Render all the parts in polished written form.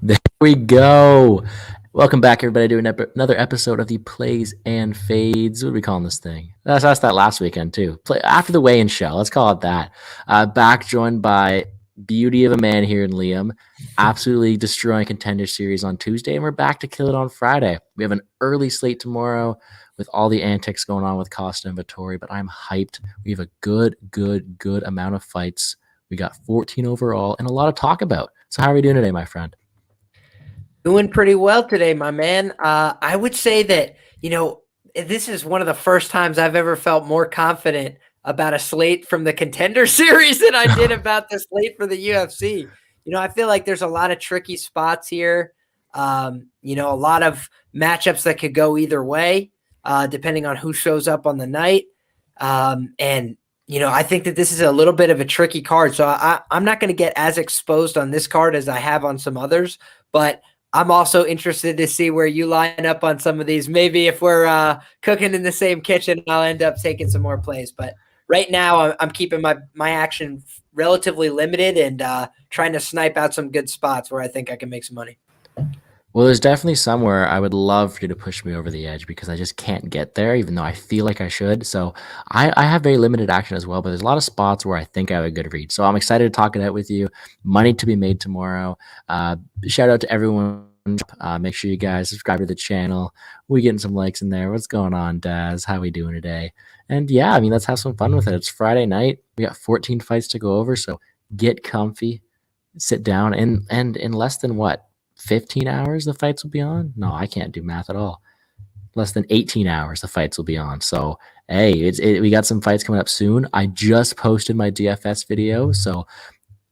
There we go. Welcome back, everybody, to another episode of the Plays and Fades. What are we calling this thing? That's asked that last weekend, too. After the weigh-in show. Let's call it that. Back joined by beauty of a man here in Liam. Absolutely destroying Contender Series on Tuesday, and we're back to kill it on Friday. We have an early slate tomorrow with all the antics going on with Costa and Vettori, but I'm hyped. We have a good amount of fights. We got 14 overall and a lot to talk about. So how are we doing today, my friend? Doing pretty well today, my man. I would say that, this is one of the first times I've ever felt more confident about a slate from the Contender Series than I did about the slate for the UFC. I feel like there's a lot of tricky spots here. A lot of matchups that could go either way, depending on who shows up on the night. I think that this is a little bit of a tricky card. So I'm not going to get as exposed on this card as I have on some others, but I'm also interested to see where you line up on some of these. Maybe if we're cooking in the same kitchen, I'll end up taking some more plays. But right now, I'm keeping my action relatively limited and trying to snipe out some good spots where I think I can make some money. Well, there's definitely somewhere I would love for you to push me over the edge because I just can't get there, even though I feel like I should. So I have very limited action as well, but there's a lot of spots where I think I have a good read. So I'm excited to talk it out with you. Money to be made tomorrow. Shout out to everyone. Make sure you guys subscribe to the channel. We getting some likes in there. What's going on, Daz? How we doing today? And yeah, let's have some fun with it. It's Friday night. We got 14 fights to go over, so get comfy, sit down, and in less than 15 hours the fights will be on? No, I can't do math at all. Less than 18 hours the fights will be on. So, hey, we got some fights coming up soon. I just posted my DFS video, so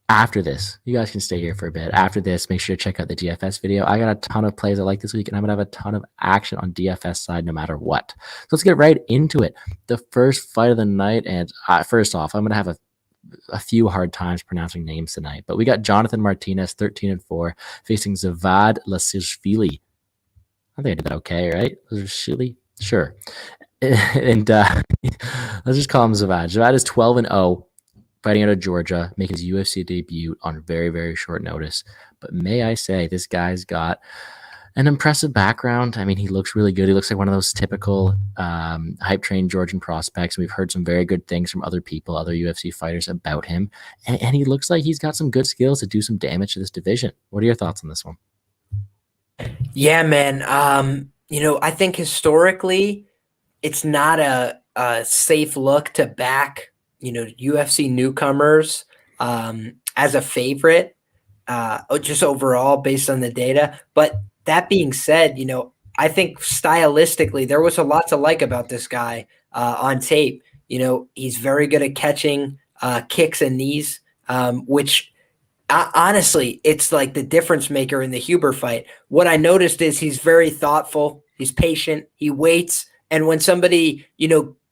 after this, you guys can stay here for a bit. After this, make sure to check out the DFS video. I got a ton of plays I like this week, and I'm going to have a ton of action on DFS side no matter what. So let's get right into it. The first fight of the night, and first off, I'm going to have a few hard times pronouncing names tonight, but we got Jonathan Martinez, 13-4, facing Zavad Lasishvili. I think I did that okay, right? Lasishvili? Sure. And let's just call him Zavad. Zavad is 12-0, fighting out of Georgia, making his UFC debut on very, very short notice. But may I say, this guy's got an impressive background. He looks really good. He looks like one of those typical hype train Georgian prospects. We've heard some very good things from other people, other UFC fighters about him. And he looks like he's got some good skills to do some damage to this division. What are your thoughts on this one? Yeah, man. I think historically it's not a safe look to back, UFC newcomers as a favorite, just overall based on the data. But that being said, I think stylistically there was a lot to like about this guy on tape. He's very good at catching kicks and knees, which honestly, it's like the difference maker in the Huber fight. What I noticed is he's very thoughtful. He's patient. He waits. And when somebody,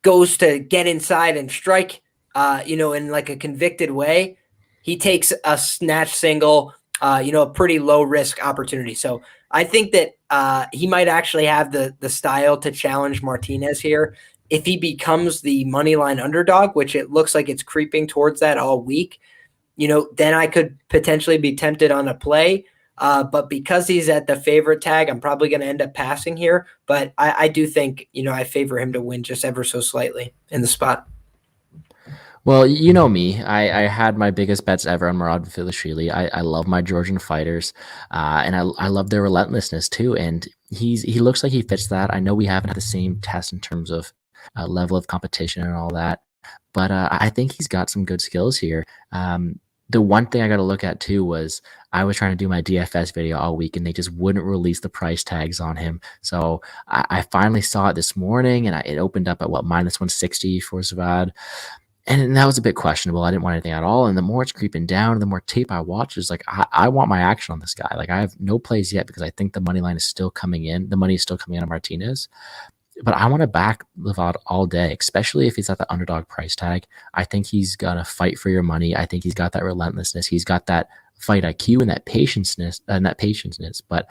goes to get inside and strike, in like a convicted way, he takes a snatch single, a pretty low risk opportunity. So I think that he might actually have the style to challenge Martinez here. If he becomes the money line underdog, which it looks like it's creeping towards that all week, then I could potentially be tempted on a play. But because he's at the favorite tag, I'm probably going to end up passing here. But I do think, I favor him to win just ever so slightly in the spot. Well, you know me. I had my biggest bets ever on Murad Filashvili. I love my Georgian fighters, and I love their relentlessness too. And he looks like he fits that. I know we haven't had the same test in terms of level of competition and all that, but I think he's got some good skills here. The one thing I got to look at too was I was trying to do my DFS video all week and they just wouldn't release the price tags on him. So I finally saw it this morning and it opened up at minus 160 for Zavad. And that was a bit questionable. I didn't want anything at all. And the more it's creeping down, the more tape I watch is like, I want my action on this guy. Like I have no plays yet because I think the money line is still coming in. The money is still coming in on Martinez. But I want to back Levad all day, especially if he's at the underdog price tag. I think he's going to fight for your money. I think he's got that relentlessness. He's got that fight IQ and that patience. But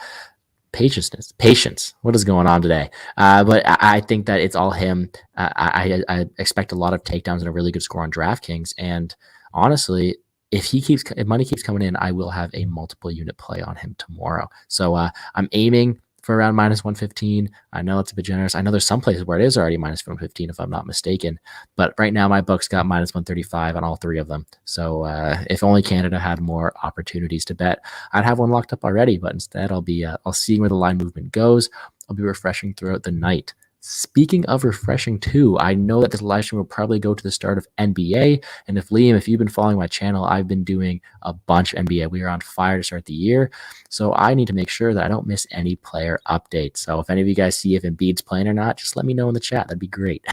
patience. What is going on today? But I think that it's all him. I expect a lot of takedowns and a really good score on DraftKings. And honestly, if money keeps coming in, I will have a multiple unit play on him tomorrow. So I'm aiming for around minus 115. I know it's a bit generous. I know there's some places where it is already minus 115 if I'm not mistaken. But right now my book's got minus 135 on all three of them. So if only Canada had more opportunities to bet, I'd have one locked up already. But instead, I'll see where the line movement goes. I'll be refreshing throughout the night. Speaking of refreshing too, I know that this live stream will probably go to the start of NBA. And if you've been following my channel, I've been doing a bunch of NBA. We are on fire to start the year. So I need to make sure that I don't miss any player updates. So if any of you guys see if Embiid's playing or not, just let me know in the chat. That'd be great.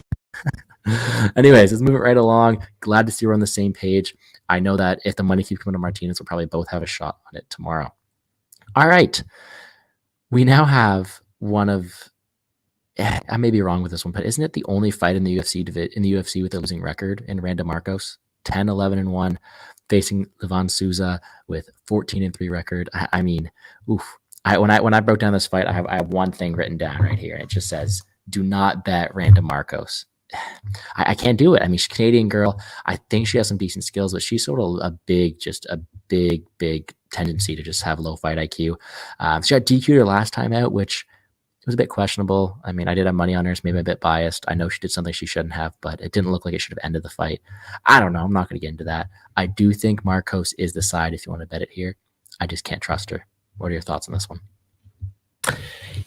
Anyways, let's move it right along. Glad to see we're on the same page. I know that if the money keeps coming to Martinez, we'll probably both have a shot on it tomorrow. All right. We now have one of... I may be wrong with this one, but isn't it the only fight in the UFC with a losing record in Randa Marcos? 10-11-1, facing Livan Souza with 14-3 record. I mean, oof. When I broke down this fight, I have one thing written down right here. It just says, "Do not bet Randa Marcos." I can't do it. I mean, she's a Canadian girl. I think she has some decent skills, but she's sort of a big tendency to just have low fight IQ. She got DQ'd her last time out, which it was a bit questionable. I mean, I did have money on her, so maybe a bit biased. I know she did something she shouldn't have, but it didn't look like it should have ended the fight. I don't know. I'm not going to get into that. I do think Marcos is the side if you want to bet it here. I just can't trust her. What are your thoughts on this one?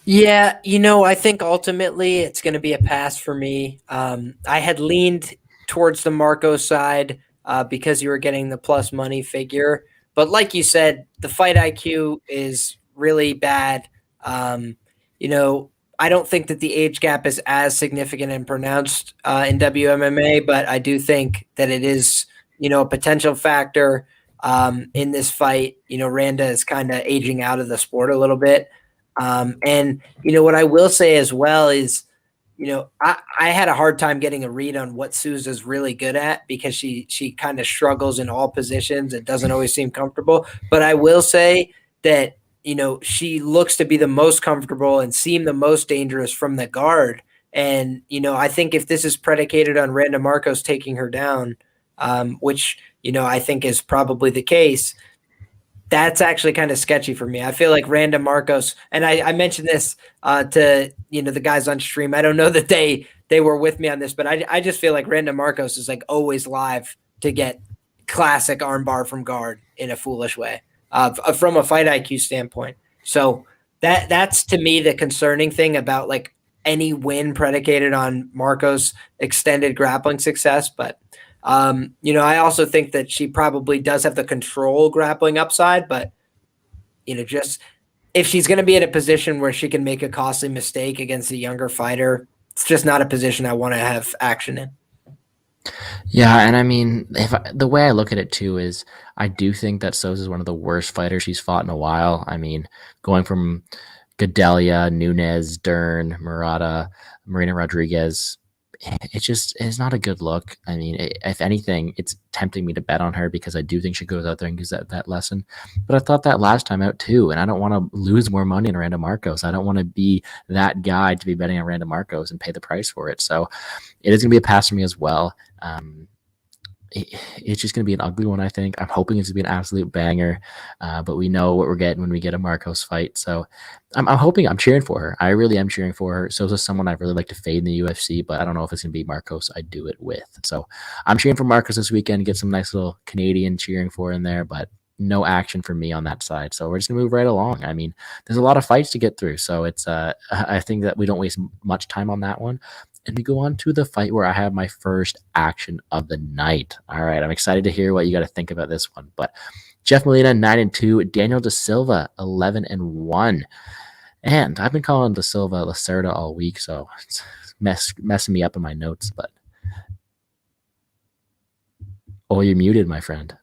Yeah, I think ultimately it's going to be a pass for me. I had leaned towards the Marcos side because you were getting the plus money figure. But like you said, the fight IQ is really bad. I don't think that the age gap is as significant and pronounced in WMMA, but I do think that it is, a potential factor in this fight. Randa is kind of aging out of the sport a little bit. And what I will say as well is, I had a hard time getting a read on what Souza's really good at because she kind of struggles in all positions and doesn't always seem comfortable. But I will say that she looks to be the most comfortable and seem the most dangerous from the guard. And, I think if this is predicated on Randa Marcos taking her down, which, I think is probably the case, that's actually kind of sketchy for me. I feel like Randa Marcos, and I mentioned this to, the guys on stream. I don't know that they were with me on this, but I just feel like Randa Marcos is like always live to get classic armbar from guard in a foolish way. From a fight IQ standpoint. So that's to me the concerning thing about like any win predicated on Marco's extended grappling success. But, I also think that she probably does have the control grappling upside, but, just if she's going to be in a position where she can make a costly mistake against a younger fighter, it's just not a position I want to have action in. Yeah, and I mean, the way I look at it too is I do think that Souza is one of the worst fighters she's fought in a while. I mean, going from Gadelia, Nunes, Dern, Murata, Marina Rodriguez, it's not a good look. I mean, if anything, it's tempting me to bet on her because I do think she goes out there and gives that lesson. But I thought that last time out too, and I don't want to lose more money on Randa Marcos. I don't want to be that guy to be betting on Randa Marcos and pay the price for it. So it is going to be a pass for me as well. It's just going to be an ugly one, I think. I'm hoping it's going to be an absolute banger, but we know what we're getting when we get a Marcos fight. So I'm cheering for her. I really am cheering for her. So is someone I really like to fade in the UFC, but I don't know if it's going to be Marcos I do it with. So I'm cheering for Marcos this weekend, get some nice little Canadian cheering for in there, but no action for me on that side. So we're just going to move right along. I mean, there's a lot of fights to get through. So it's I think that we don't waste much time on that one. And we go on to the fight where I have my first action of the night. All right, I'm excited to hear what you got to think about this one. But Jeff Molina, 9-2. Daniel Da Silva, 11-1. And I've been calling Da Silva Lacerda all week, so it's messing me up in my notes. But you're muted, my friend.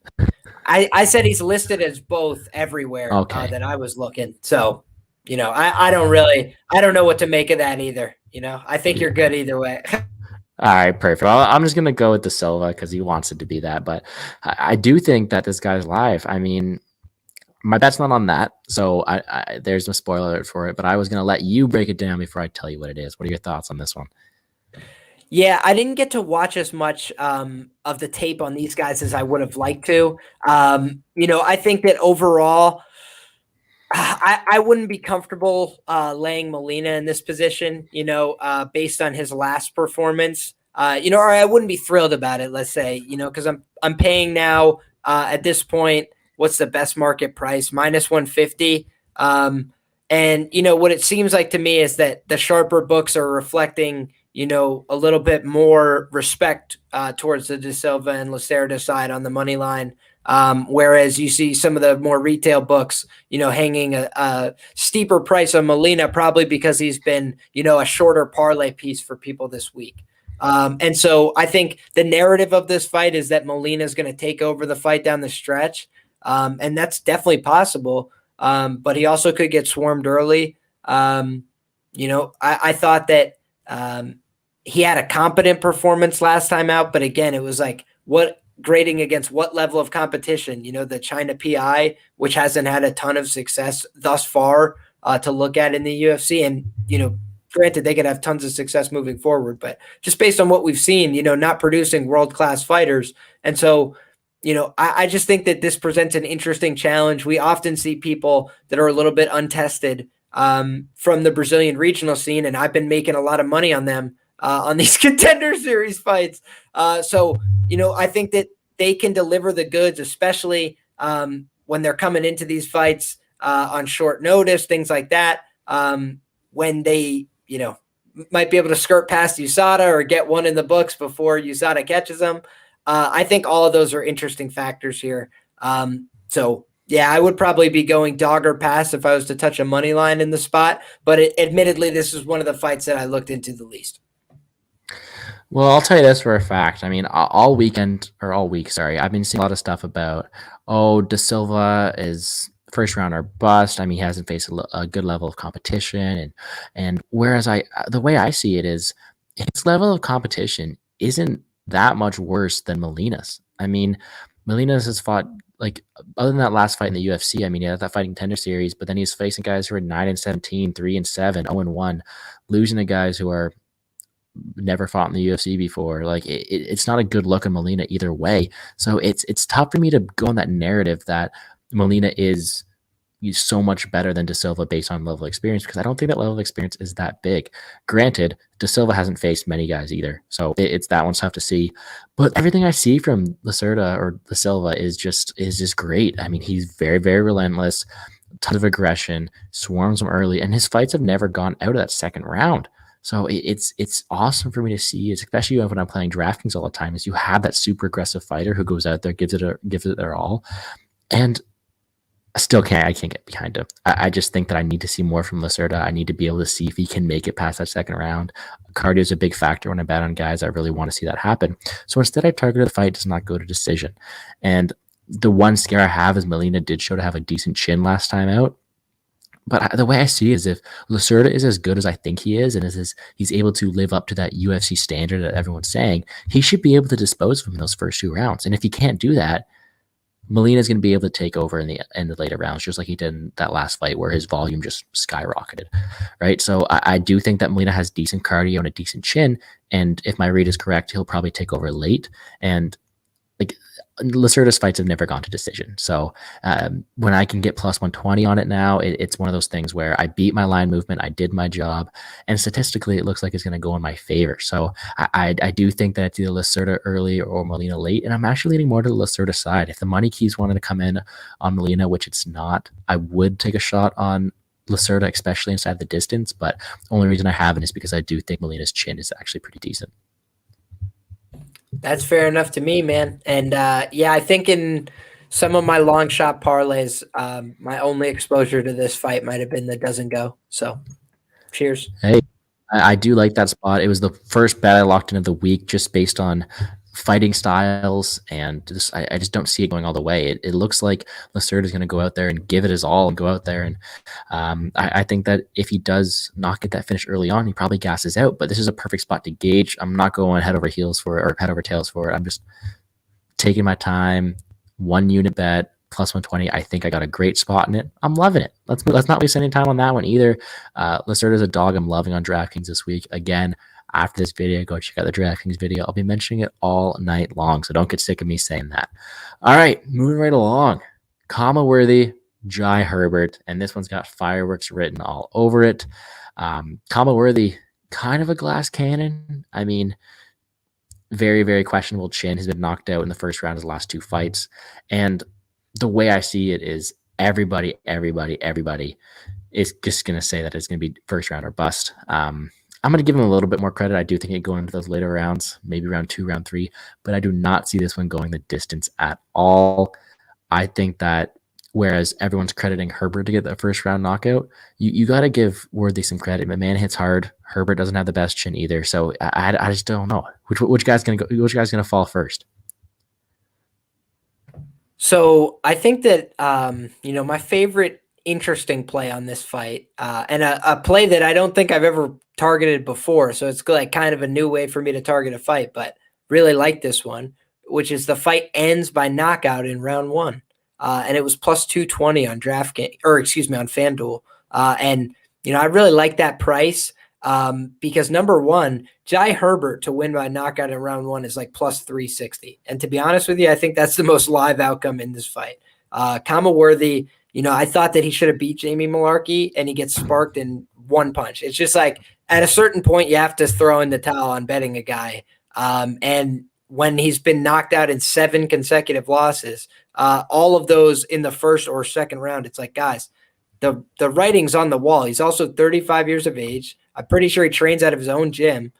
I said he's listed as both everywhere that I was looking. So, I don't know what to make of that either. I think you're good either way. All right, perfect. I'm just going to go with Da Silva because he wants it to be that. But I do think that this guy's live. I mean, my bet's not on that. So there's no spoiler alert for it. But I was going to let you break it down before I tell you what it is. What are your thoughts on this one? Yeah, I didn't get to watch as much of the tape on these guys as I would have liked to. I think that overall, I wouldn't be comfortable laying Molina in this position, based on his last performance. Or I wouldn't be thrilled about it, let's say, because I'm paying now at this point, what's the best market price? Minus 150. And what it seems like to me is that the sharper books are reflecting, a little bit more respect towards the De Silva and Lacerda side on the money line. Whereas you see some of the more retail books, hanging a steeper price on Molina, probably because he's been, a shorter parlay piece for people this week. And so I think the narrative of this fight is that Molina is going to take over the fight down the stretch. And that's definitely possible. But he also could get swarmed early. I thought that he had a competent performance last time out, but again, it was like what grading against what level of competition, the China PI, which hasn't had a ton of success thus far to look at in the UFC. And, granted, they could have tons of success moving forward, but just based on what we've seen, not producing world-class fighters. And so, I just think that this presents an interesting challenge. We often see people that are a little bit untested from the Brazilian regional scene, and I've been making a lot of money on them on these Contender Series fights. So I think that they can deliver the goods, especially when they're coming into these fights on short notice, things like that. When they, might be able to skirt past USADA or get one in the books before USADA catches them. I think all of those are interesting factors here. So yeah, I would probably be going dog or pass if I was to touch a money line in the spot. But admittedly, this is one of the fights that I looked into the least. Well, I'll tell you this for a fact. I mean, all weekend or all week, sorry, I've been seeing a lot of stuff about, De Silva is first round or bust. I mean, he hasn't faced a good level of competition, and whereas the way I see it is, his level of competition isn't that much worse than Molina's. I mean, Molina's has fought, like, other than that last fight in the UFC. I mean, he had that fighting Contender Series, but then he's facing guys who are 9-17, 3-7, 0-1, losing to guys who are never fought in the UFC before. Like, it's not a good look on Molina either way. So it's tough for me to go on that narrative that Molina is so much better than De Silva based on level of experience, because I don't think that level of experience is that big. Granted, De Silva hasn't faced many guys either, so it's that one's tough to see. But everything I see from Lacerda or De Silva is just great. I mean, he's very, very relentless, tons of aggression, swarms them early, and his fights have never gone out of that second round. So it's awesome for me to see, especially when I'm playing DraftKings all the time, is you have that super aggressive fighter who goes out there, gives it their all. And I can't get behind him. I just think that I need to see more from Lacerda. I need to be able to see if he can make it past that second round. Cardio is a big factor when I bet on guys. I really want to see that happen. So instead, I targeted the fight does not go to decision. And the one scare I have is Molina did show to have a decent chin last time out. But the way I see it is, if Lacerda is as good as I think he is, and he's able to live up to that UFC standard that everyone's saying, he should be able to dispose of him in those first 2 rounds. And if he can't do that, Molina is going to be able to take over in the later rounds, just like he did in that last fight where his volume just skyrocketed, right? So I do think that Molina has decent cardio and a decent chin, and if my read is correct, he'll probably take over late. And like, Lacerda's fights have never gone to decision. So when I can get plus 120 on it now, it's one of those things where I beat my line movement, I did my job, and statistically, it looks like it's going to go in my favor. So I do think that it's either Lacerda early or Molina late, and I'm actually leaning more to the Lacerda side. If the money keeps wanting to come in on Molina, which it's not, I would take a shot on Lacerda, especially inside the distance, but the only reason I haven't is because I do think Molina's chin is actually pretty decent. That's fair enough to me, man. And yeah, I think in some of my long shot parlays, my only exposure to this fight might have been the doesn't go. So cheers. Hey, I do like that spot. It was the first bet I locked in of the week just based on fighting styles, and I just don't see it going all the way. It looks like Lacerda is going to go out there and give it his all and go out there. And I think that if he does not get that finish early on, he probably gasses out. But this is a perfect spot to gauge. I'm not going head over heels for it or head over tails for it. I'm just taking my time. 1 unit bet, plus 120. I think I got a great spot in it. I'm loving it. Let's not waste any time on that one either. Lacerda's a dog I'm loving on DraftKings this week. Again, after this video, go check out the DraftKings video. I'll be mentioning it all night long, so don't get sick of me saying that. All right, moving right along. Comma-worthy, Jai Herbert, and this one's got fireworks written all over it. Comma-worthy, kind of a glass cannon. I mean, very, very questionable chin. He's been knocked out in the first round of his last 2 fights. And the way I see it is everybody is just going to say that it's going to be first round or bust. I'm going to give him a little bit more credit. I do think it going into those later rounds, maybe round 2, round 3, but I do not see this one going the distance at all. I think that whereas everyone's crediting Herbert to get that first round knockout, you got to give Worthy some credit. My man hits hard. Herbert doesn't have the best chin either, so I just don't know which guy's gonna go. Which guy's gonna fall first? So I think that my favorite interesting play on this fight, and a play that I don't think I've ever targeted before, so it's like kind of a new way for me to target a fight, but really like this one, which is the fight ends by knockout in round 1. And it was plus 220 on DraftKings, or excuse me, on FanDuel. And I really like that price because number one, Jai Herbert to win by knockout in round 1 is like plus 360. And to be honest with you, I think that's the most live outcome in this fight. Comma-worthy, I thought that he should have beat Jamie Mullarkey, and he gets sparked in 1 punch. It's just like at a certain point, you have to throw in the towel on betting a guy. And when he's been knocked out in 7 consecutive losses, all of those in the first or second round, it's like, guys, the writing's on the wall. He's also 35 years of age. I'm pretty sure he trains out of his own gym.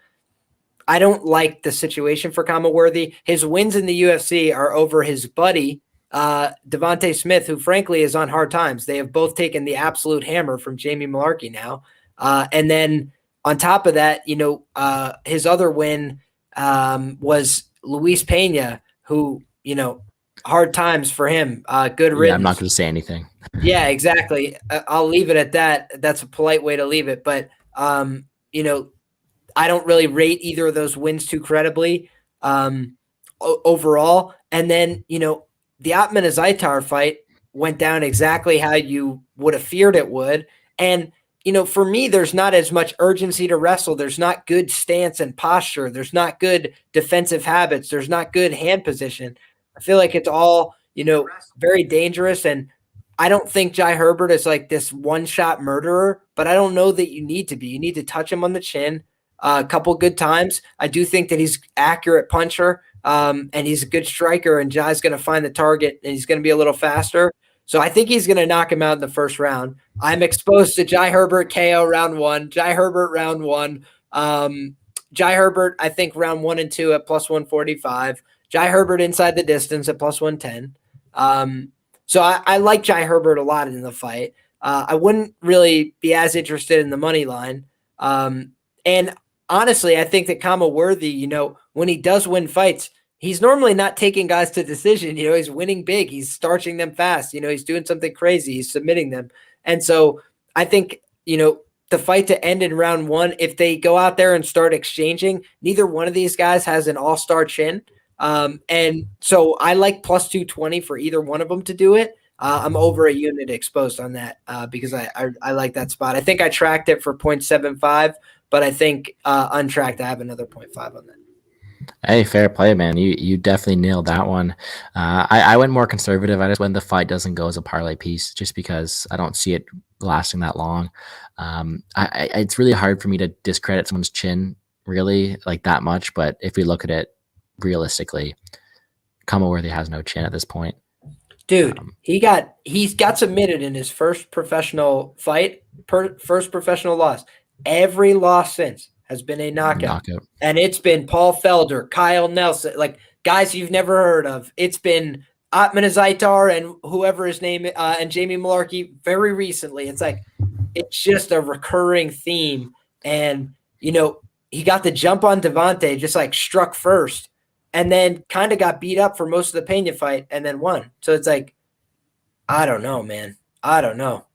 I don't like the situation for Comma-worthy. His wins in the UFC are over his buddy, Devontae Smith, who frankly is on hard times. They have both taken the absolute hammer from Jamie Mullarkey now. And then on top of that, his other win was Luis Pena, who, hard times for him. Good riddance. Yeah, I'm not going to say anything. Yeah, exactly. I'll leave it at that. That's a polite way to leave it. But, I don't really rate either of those wins too credibly overall. And then, the Ottman Azaitar fight went down exactly how you would have feared it would. And, for me, there's not as much urgency to wrestle. There's not good stance and posture. There's not good defensive habits. There's not good hand position. I feel like it's all, very dangerous. And I don't think Jai Herbert is like this one-shot murderer, but I don't know that you need to be. You need to touch him on the chin a couple good times. I do think that he's accurate puncher, and he's a good striker, and Jai's going to find the target, and he's going to be a little faster. So I think he's going to knock him out in the first round. I'm exposed to Jai Herbert KO round 1, Jai Herbert round 1. Jai Herbert, I think round 1 and 2 at plus 145. Jai Herbert inside the distance at plus 110. So I like Jai Herbert a lot in the fight. I wouldn't really be as interested in the money line. And honestly, I think that Comma-worthy, when he does win fights, he's normally not taking guys to decision. He's winning big. He's starching them fast. He's doing something crazy. He's submitting them. And so I think, the fight to end in round 1, if they go out there and start exchanging, neither one of these guys has an all-star chin. And so I like plus 220 for either one of them to do it. I'm over a unit exposed on that because I like that spot. I think I tracked it for 0.75, but I think untracked I have another 0.5 on that. Hey, fair play, man. You definitely nailed that one. I went more conservative. I just when the fight doesn't go as a parlay piece, just because I don't see it lasting that long. It's really hard for me to discredit someone's chin really like that much. But if we look at it realistically, Comma-worthy has no chin at this point. Dude, he's got submitted in his first professional fight, first professional loss. Every loss since has been a knockout. And it's been Paul Felder, Kyle Nelson, like guys you've never heard of. It's been Ottman Azaitar and whoever his name and Jamie Mullarkey very recently. It's like it's just a recurring theme. And, he got the jump on Devontae, just like struck first, and then kind of got beat up for most of the Pena fight and then won. So it's like, I don't know, man. I don't know.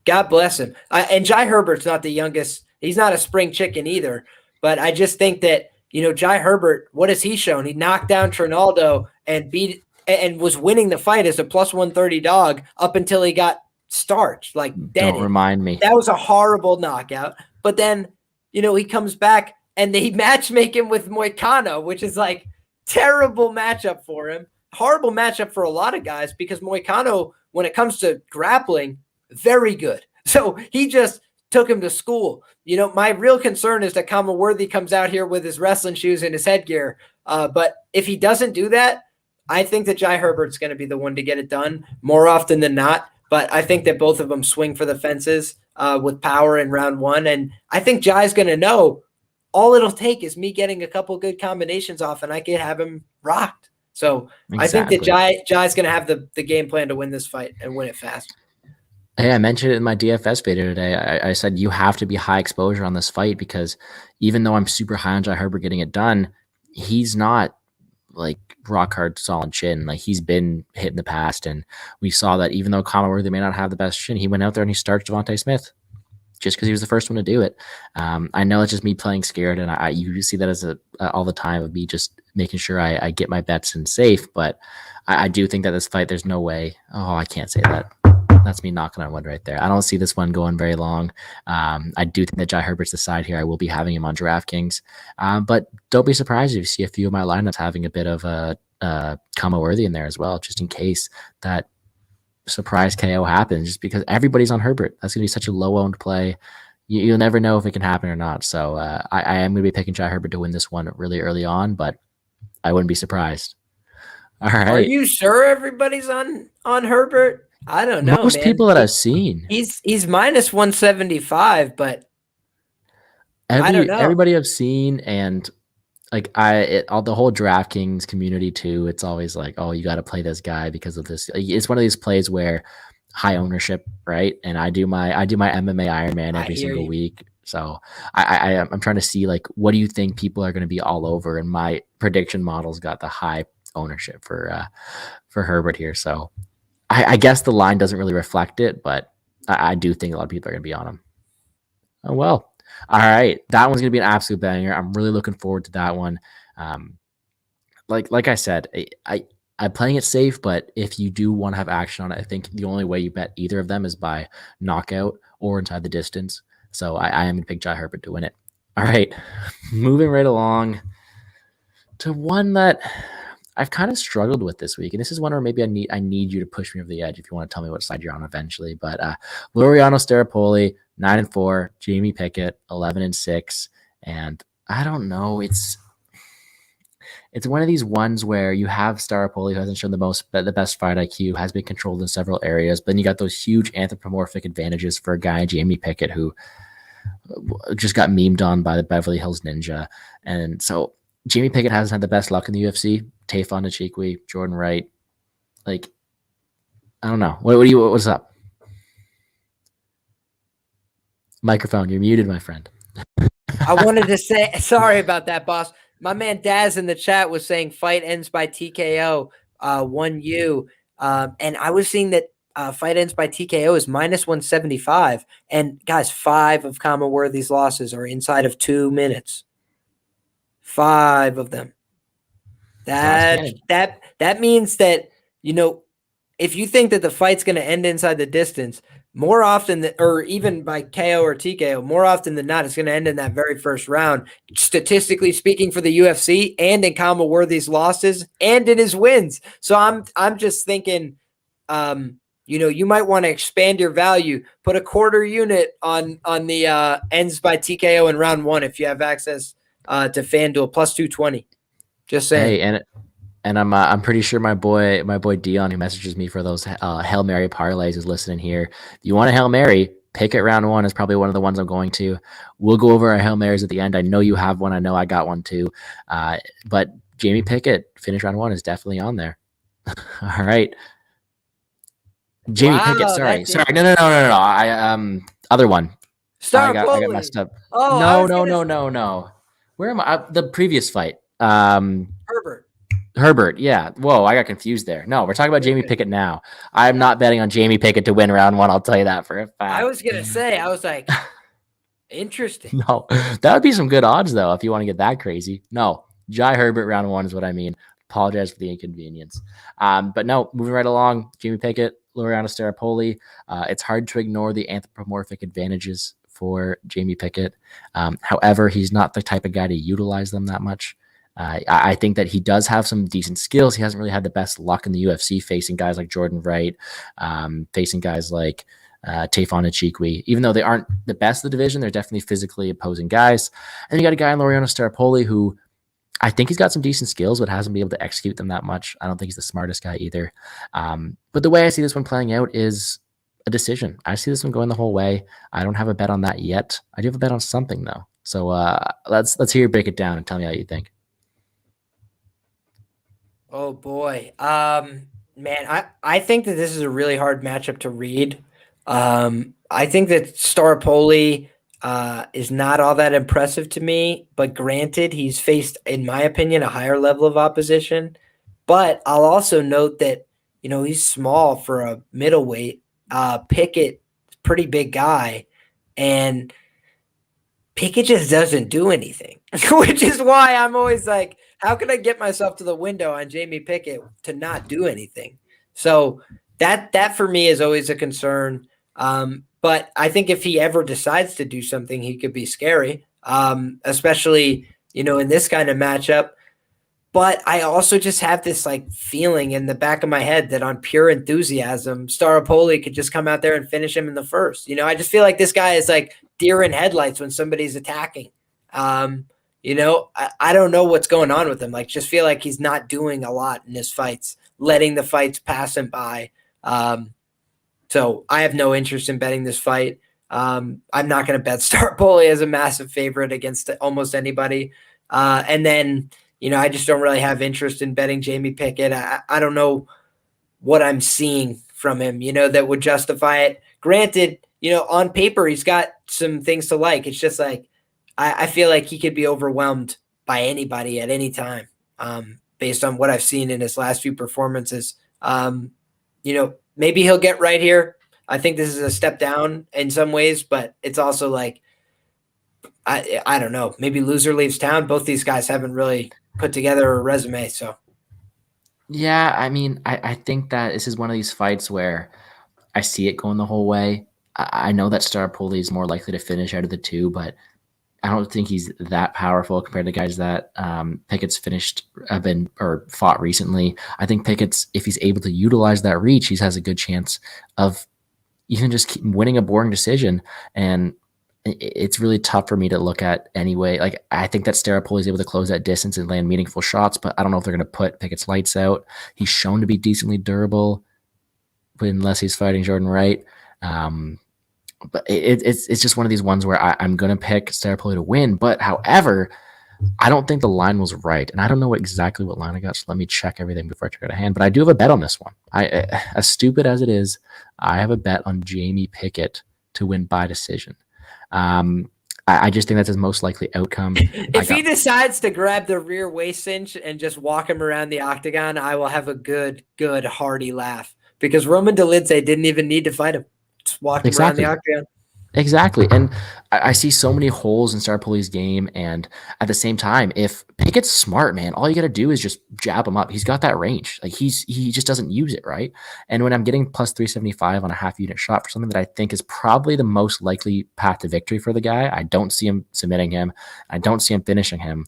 God bless him. And Jai Herbert's not the youngest. He's not a spring chicken either. But I just think that, Jai Herbert, what has he shown? He knocked down Trinaldo and was winning the fight as a plus 130 dog up until he got starched. Like, don't remind me. That was a horrible knockout. But then, he comes back and they matchmake him with Moicano, which is like terrible matchup for him. Horrible matchup for a lot of guys because Moicano, when it comes to grappling, very good. So he just took him to school. My real concern is that Worthy comes out here with his wrestling shoes and his headgear. But if he doesn't do that, I think that Jai Herbert's going to be the one to get it done more often than not. But I think that both of them swing for the fences with power in round one. And I think Jai's going to know all it'll take is me getting a couple good combinations off and I can have him rocked. So exactly. I think that Jai's going to have the game plan to win this fight and win it fast. Hey, I mentioned it in my DFS video today. I said you have to be high exposure on this fight because even though I'm super high on Jai Herbert getting it done, he's not like rock hard solid chin. Like he's been hit in the past, and we saw that even though Worthy may not have the best chin, he went out there and he starched Devontae Smith just because he was the first one to do it. I know it's just me playing scared, and you see that as all the time of me just making sure I get my bets in safe. But I do think that this fight, there's no way. Oh, I can't say that. That's me knocking on wood right there. I don't see this one going very long. I do think that Jai Herbert's the side here. I will be having him on DraftKings. But don't be surprised if you see a few of my lineups having a bit of a Worthy in there as well, just in case that surprise KO happens, just because everybody's on Herbert. That's going to be such a low-owned play. You'll never know if it can happen or not. So I am going to be picking Jai Herbert to win this one really early on, but I wouldn't be surprised. All right. Are you sure everybody's on Herbert? I don't know. Most people that I've seen. He's minus 175, but I don't know. Everybody I've seen, and like the whole DraftKings community too, it's always like, oh, you got to play this guy because of this. It's one of these plays where high ownership, right? And I do my MMA Ironman every single week. So I'm trying to see like, what do you think people are going to be all over? And my prediction models got the high ownership for Herbert here. So I guess the line doesn't really reflect it, but I do think a lot of people are going to be on him. Oh, well. All right. That one's going to be an absolute banger. I'm really looking forward to that one. Like I said, I'm playing it safe, but if you do want to have action on it, I think the only way you bet either of them is by knockout or inside the distance. So I am going to pick Jai Herbert to win it. All right. Moving right along to one that I've kind of struggled with this week, and this is one where maybe I need you to push me over the edge if you want to tell me what side you're on eventually. But Laureano Staropoli, 9-4, Jamie Pickett, 11-6, and I don't know. It's one of these ones where you have Staropoli, who hasn't shown the best fight IQ, has been controlled in several areas, but then you got those huge anthropomorphic advantages for a guy, Jamie Pickett, who just got memed on by the Beverly Hills Ninja, and so Jamie Pickett hasn't had the best luck in the UFC. Tayfon Nchikwi, Jordan Wright. Like, I don't know. What's up? Microphone, you're muted, my friend. I wanted to say, sorry about that, boss. My man Daz in the chat was saying fight ends by TKO, 1U. And I was seeing that fight ends by TKO is minus 175. And guys, 5 of Worthy's losses are inside of 2 minutes. 5 of them. That means that, if you think that the fight's going to end inside the distance, more often or even by KO or TKO, more often than not, it's going to end in that very first round. Statistically speaking, for the UFC and in Worthy's losses and in his wins. So I'm just thinking, you might want to expand your value. Put a quarter unit on the ends by TKO in round 1 if you have access to FanDuel plus 220. Just saying. Hey, and I'm pretty sure my boy Dion, who messages me for those Hail Mary parlays, is listening here. If you want a Hail Mary, Pickett round 1 is probably one of the ones I'm going to. We'll go over our Hail Marys at the end. I know you have one. I know I got one too. But Jamie Pickett finish round 1 is definitely on there. All right. Jamie Pickett. Sorry. No. I other one. I got messed up. Oh, No. Where am I? The previous fight. Herbert. Yeah. Whoa, I got confused there. No, we're talking about Jamie Pickett now. I'm not betting on Jamie Pickett to win round 1. I'll tell you that for a fact. I was going to say, I was like, interesting. No, that would be some good odds, though, if you want to get that crazy. No, Jai Herbert round 1 is what I mean. Apologize for the inconvenience. But no, moving right along, Jamie Pickett, Laureano Staropoli. It's hard to ignore the anthropomorphic advantages for Jamie Pickett. However, he's not the type of guy to utilize them that much. I think that he does have some decent skills. He hasn't really had the best luck in the UFC facing guys like Jordan Wright, facing guys like Tafon Achikwe. Even though they aren't the best of the division, they're definitely physically opposing guys. And you got a guy in Laureano Staropoli who I think he's got some decent skills, but hasn't been able to execute them that much. I don't think he's the smartest guy either. But the way I see this one playing out is a decision. I see this one going the whole way. I don't have a bet on that yet. I do have a bet on something though. So let's hear you break it down and tell me how you think. Oh boy. Man, I think that this is a really hard matchup to read. I think that Staropoli is not all that impressive to me, but granted, he's faced, in my opinion, a higher level of opposition. But I'll also note that, he's small for a middleweight. Pickett, pretty big guy, and Pickett just doesn't do anything, which is why I'm always like, how can I get myself to the window on Jamie Pickett to not do anything? So that for me is always a concern. But I think if he ever decides to do something, he could be scary, especially, in this kind of matchup. But I also just have this feeling in the back of my head that on pure enthusiasm, Staropoli could just come out there and finish him in the first. I just feel like this guy is like deer in headlights when somebody's attacking. I don't know what's going on with him. Just feel like he's not doing a lot in his fights, letting the fights pass him by. So I have no interest in betting this fight. I'm not going to bet Staropoli as a massive favorite against almost anybody. And then, I just don't really have interest in betting Jamie Pickett. I don't know what I'm seeing from him, that would justify it. Granted, on paper, he's got some things to like. It's just I feel like he could be overwhelmed by anybody at any time, based on what I've seen in his last few performances. Maybe he'll get right here. I think this is a step down in some ways, but it's also I don't know. Maybe loser leaves town. Both these guys haven't really put together a resume. So, yeah, I mean, I think that this is one of these fights where I see it going the whole way. I know that Staropoli is more likely to finish out of the two, but I don't think he's that powerful compared to guys that Pickett's fought recently. I think Pickett's, if he's able to utilize that reach, he has a good chance of even just winning a boring decision. And it's really tough for me to look at anyway. I think that Staropoli is able to close that distance and land meaningful shots, but I don't know if they're going to put Pickett's lights out. He's shown to be decently durable, but unless he's fighting Jordan Wright. But it's just one of these ones where I'm going to pick Staropoli to win. But however, I don't think the line was right. And I don't know exactly what line I got. So let me check everything before I take it out of hand. But I do have a bet on this one. As stupid as it is, I have a bet on Jamie Pickett to win by decision. I just think that's his most likely outcome. If he decides to grab the rear waist cinch and just walk him around the octagon, I will have a good hearty laugh, because Roman Dolidze didn't even need to fight him. Just walk him around the octagon. Exactly. And I see so many holes in Staropoli's game. And at the same time, if Pickett's smart, man, all you got to do is just jab him up. He's got that range. He just doesn't use it, right? And when I'm getting plus 375 on a half unit shot for something that I think is probably the most likely path to victory for the guy, I don't see him submitting him. I don't see him finishing him.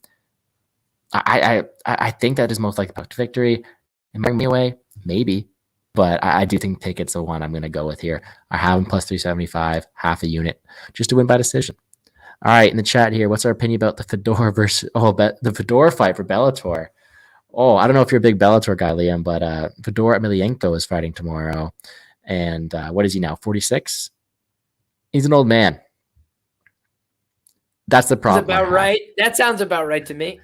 I think that is most likely path to victory. Am I me away? Maybe. But I do think Pickett's the one I'm going to go with here. I have him plus 375, half a unit, just to win by decision. All right, in the chat here, what's our opinion about the Fedor the Fedor fight for Bellator? Oh, I don't know if you're a big Bellator guy, Liam, but Fedor Emelianenko is fighting tomorrow. And what is he now, 46? He's an old man. That's the problem. That's about right. That sounds about right to me.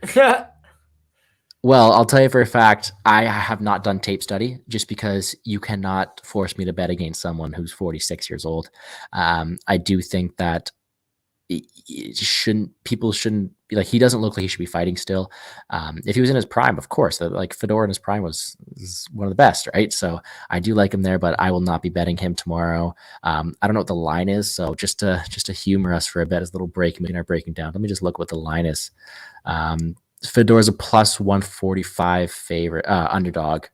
Well, I'll tell you for a fact, I have not done tape study just because you cannot force me to bet against someone who's 46 years old. I do think that people shouldn't be like, he doesn't look like he should be fighting still. If he was in his prime, of course, like Fedor in his prime was one of the best, right? So I do like him there, but I will not be betting him tomorrow. I don't know what the line is. So just to humor us for a bit, as a little break in our breaking down, let me just look what the line is. Fedor's a plus 145 favorite underdog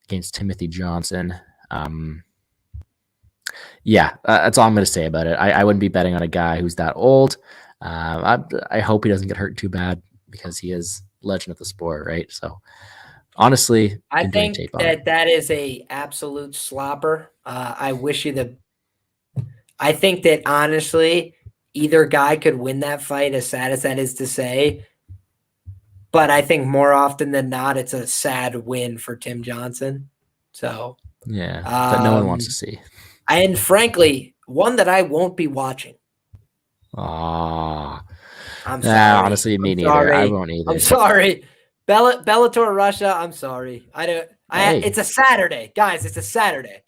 against Timothy Johnson. Yeah, that's all I'm going to say about it. I wouldn't be betting on a guy who's that old. I hope he doesn't get hurt too bad because he is legend of the sport, right? So honestly, I been doing think tape on it. that is a absolute slopper. I wish you the. I think that honestly, either guy could win that fight. As sad as that is to say, but I think more often than not, it's a sad win for Tim Johnson. So, Yeah, that no one wants to um, see. and frankly, one that I won't be watching. Ah, I'm sorry. honestly, me I'm neither. I sorry. won't I'm either. sorry. Bellator Russia. I'm sorry. I don't. Hey, It's a Saturday, guys. It's a Saturday.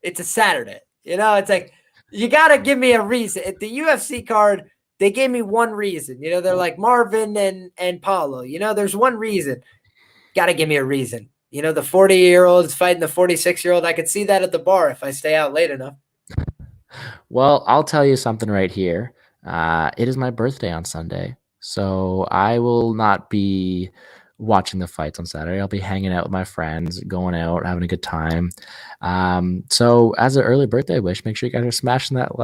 It's a Saturday. It's like you got to give me a reason. At the UFC card, they gave me one reason. They're like Marvin and Paulo. There's one reason. Got to give me a reason. The 40-year-old is fighting the 46-year-old. I could see that at the bar if I stay out late enough. well, I'll tell you something right here. It is my birthday on Sunday, so I will not be watching the fights on Saturday. I'll be hanging out with my friends, going out, having a good time. So as an early birthday wish, make sure you guys are smashing that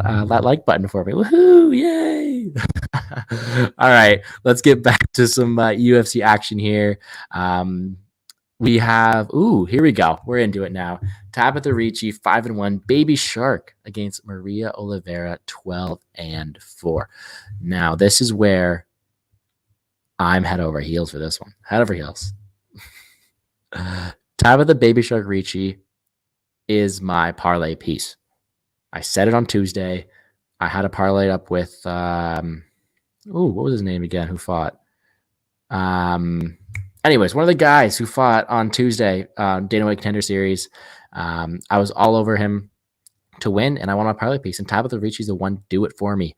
like button for me. Woohoo! Yay! All right, let's get back to some UFC action here. We have, here we go. We're into it now. Tabitha Ricci, 5-1, Baby Shark against Maria Oliveira, 12-4. Now, this is where I'm head over heels for this one. Head over heels. Tabitha Baby Shark Ricci is my parlay piece. I said it on Tuesday. I had a parlay up with, what was his name again? Who fought? Anyways, one of the guys who fought on Tuesday, Dana White Contender Series, I was all over him to win, and I won my parlay piece. And Tabitha Ricci's the one to do it for me.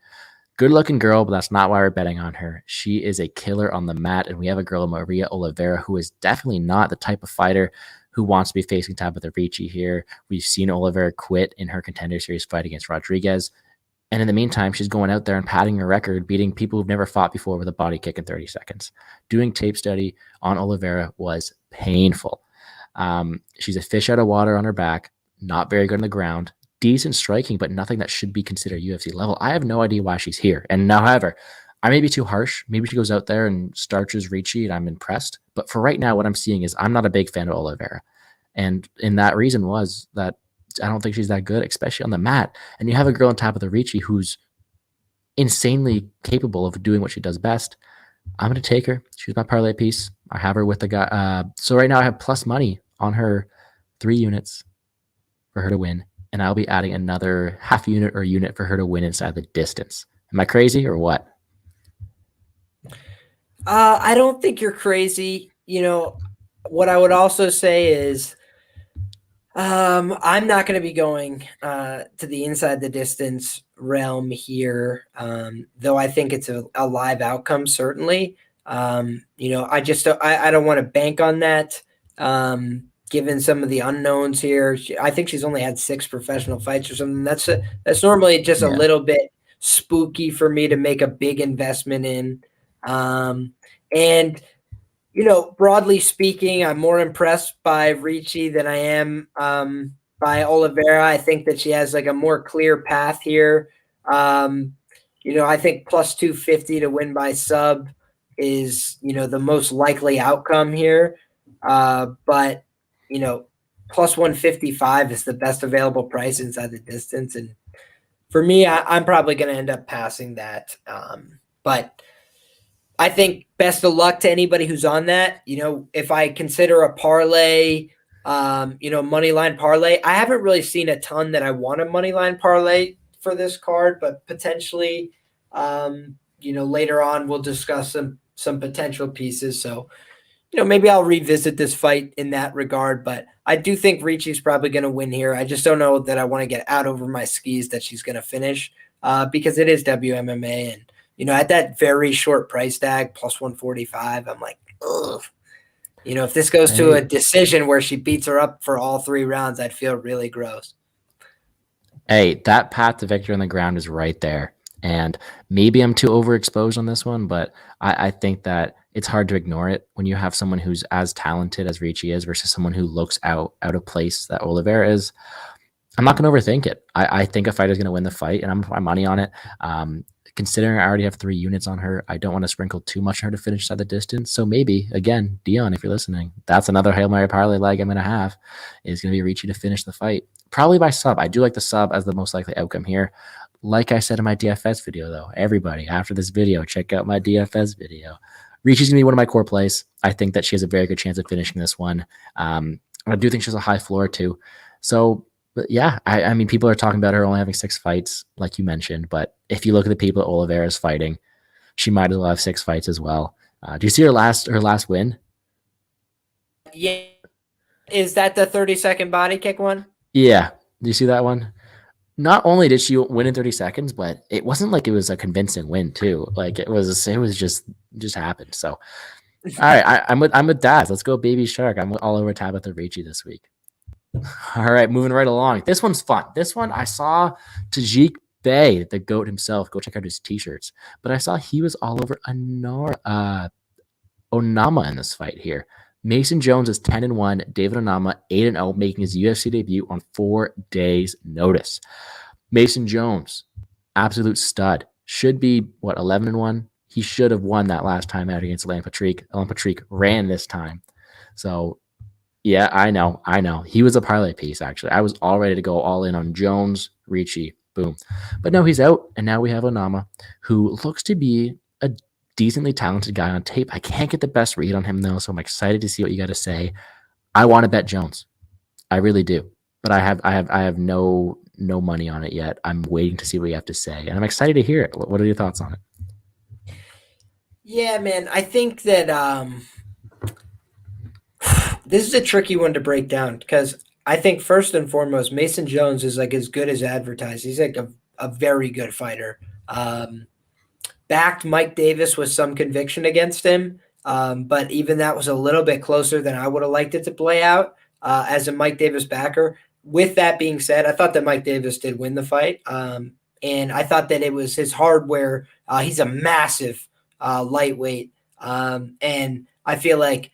Good-looking girl, but that's not why we're betting on her. She is a killer on the mat, and we have a girl, Maria Oliveira, who is definitely not the type of fighter who wants to be facing Tabitha Ricci here. We've seen Oliveira quit in her Contender Series fight against Rodriguez. And in the meantime, she's going out there and padding her record, beating people who've never fought before with a body kick in 30 seconds. Doing tape study on Oliveira was painful. She's a fish out of water on her back, not very good on the ground, decent striking, but nothing that should be considered UFC level. I have no idea why she's here. And however, I may be too harsh. Maybe she goes out there and starches Ricci and I'm impressed. But for right now, what I'm seeing is I'm not a big fan of Oliveira. And that reason was that I don't think she's that good, especially on the mat. And you have a girl on top of the Ricci who's insanely capable of doing what she does best. I'm going to take her. She's my parlay piece. I have her with the guy. So right now I have plus money on her 3 units for her to win. And I'll be adding another half unit or unit for her to win inside the distance. Am I crazy or what? I don't think you're crazy. What I would also say is I'm not going to be going to the inside the distance realm here, though I think it's a live outcome, certainly. I just I don't want to bank on that, given some of the unknowns here. I think she's only had 6 professional fights or something. That's normally just a little bit spooky for me to make a big investment in. And broadly speaking, I'm more impressed by Ricci than I am by Oliveira. I think that she has like a more clear path here. I think plus 250 to win by sub is, the most likely outcome here. But, plus 155 is the best available price inside the distance. And for me, I'm probably going to end up passing that. But I think best of luck to anybody who's on that. If I consider a parlay, money line parlay, I haven't really seen a ton that I want a money line parlay for this card, but potentially, later on we'll discuss some potential pieces. So, maybe I'll revisit this fight in that regard, but I do think Ricci's probably going to win here. I just don't know that I want to get out over my skis that she's going to finish because it is WMMA and, at that very short price tag, plus 145, I'm like, ugh. If this goes to a decision where she beats her up for all 3 rounds, I'd feel really gross. Hey, that path to victory on the ground is right there. And maybe I'm too overexposed on this one, but I think that it's hard to ignore it when you have someone who's as talented as Ricci is versus someone who looks out of place that Oliveira is. I'm not going to overthink it. I think a fighter's going to win the fight, and I'm putting my money on it. Considering I already have 3 units on her, I don't want to sprinkle too much on her to finish at the distance. So maybe, again, Dion, if you're listening, that's another Hail Mary parlay leg I'm going to have, is going to be Ricci to finish the fight. Probably by sub. I do like the sub as the most likely outcome here. Like I said in my DFS video, though, everybody, after this video, check out my DFS video. Ricci's going to be one of my core plays. I think that she has a very good chance of finishing this one. I do think she has a high floor, too. So, but yeah, I mean, people are talking about her only having 6 fights, like you mentioned. But if you look at the people that Oliveira is fighting, she might as well have 6 fights as well. Do you see her last win? Yeah. Is that the 30-second body kick one? Yeah. Do you see that one? Not only did she win in 30 seconds, but it wasn't like it was a convincing win too. Like it was just happened. So, all right, I'm with Daz. Let's go, Baby Shark. I'm all over Tabitha Ricci this week. All right, moving right along. This one's fun. This one I saw Tajik Bey, the GOAT himself. Go check out his t-shirts. But I saw he was all over Onama in this fight here. Mason Jones is 10-1. David Onama 8-0, making his UFC debut on 4 days' notice. Mason Jones, absolute stud. Should be 11-1. He should have won that last time out against Alan Patrick. Alan Patrick ran this time, so. Yeah, I know. He was a parlay piece, actually. I was all ready to go all in on Jones, Ricci, boom. But no, he's out, and now we have Onama, who looks to be a decently talented guy on tape. I can't get the best read on him, though, so I'm excited to see what you got to say. I want to bet Jones. I really do. But I have no money on it yet. I'm waiting to see what you have to say, and I'm excited to hear it. What are your thoughts on it? Yeah, man. I think that this is a tricky one to break down because I think first and foremost, Mason Jones is like as good as advertised. He's like a very good fighter. Backed Mike Davis with some conviction against him, but even that was a little bit closer than I would have liked it to play out as a Mike Davis backer. With that being said, I thought that Mike Davis did win the fight, and I thought that it was his hardware. He's a massive lightweight, and I feel like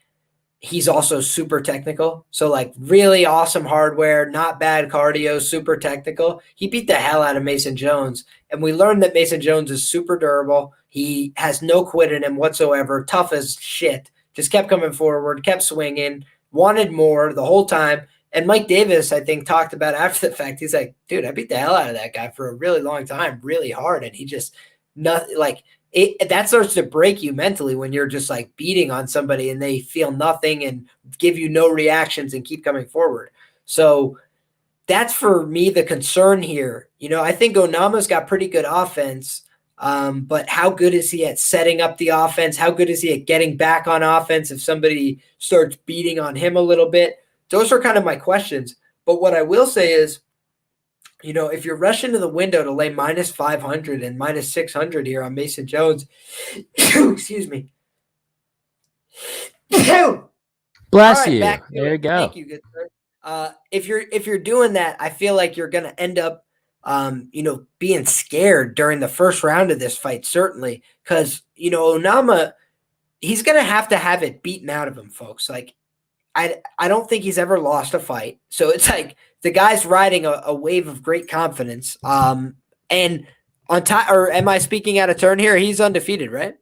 he's also super technical. So like really awesome hardware, not bad cardio, super technical. He beat the hell out of Mason Jones. And we learned that Mason Jones is super durable. He has no quit in him whatsoever. Tough as shit. Just kept coming forward, kept swinging, wanted more the whole time. And Mike Davis, I think, talked about after the fact. He's like, dude, I beat the hell out of that guy for a really long time, really hard. And he just nothing like that starts to break you mentally when you're just like beating on somebody and they feel nothing and give you no reactions and keep coming forward. So that's for me the concern here. You know, I think Onama's got pretty good offense, but how good is he at setting up the offense? How good is he at getting back on offense if somebody starts beating on him a little bit? Those are kind of my questions. But what I will say is, you know, if you're rushing to the window to lay minus 500 and minus 600 here on Mason Jones, excuse me. Bless you. There you go. Thank you, good sir. If you're doing that, I feel like you're going to end up, you know, being scared during the first round of this fight, certainly, because you know Onama, he's going to have it beaten out of him, folks. Like, I don't think he's ever lost a fight, so it's like the guy's riding a wave of great confidence. And on top, or am I speaking out of turn here? He's undefeated, right?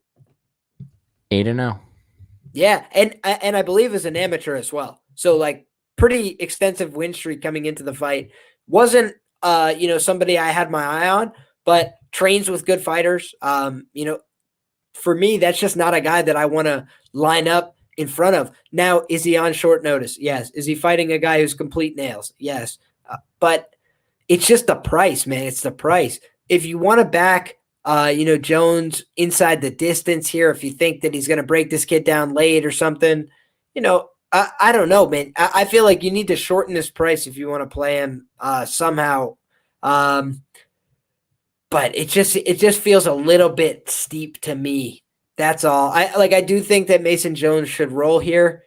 8-0. Yeah, and I believe is an amateur as well. So like pretty extensive win streak coming into the fight. Wasn't you know, somebody I had my eye on, but trains with good fighters. You know, for me, that's just not a guy that I want to line up in front of. Now, is he on short notice? Yes. Is he fighting a guy who's complete nails? Yes. But it's just the price, man. It's the price. If you want to back, you know, Jones inside the distance here, if you think that he's going to break this kid down late or something, you know, I don't know, man. I feel like you need to shorten this price if you want to play him somehow. But it just feels a little bit steep to me. That's all. I do think that Mason Jones should roll here.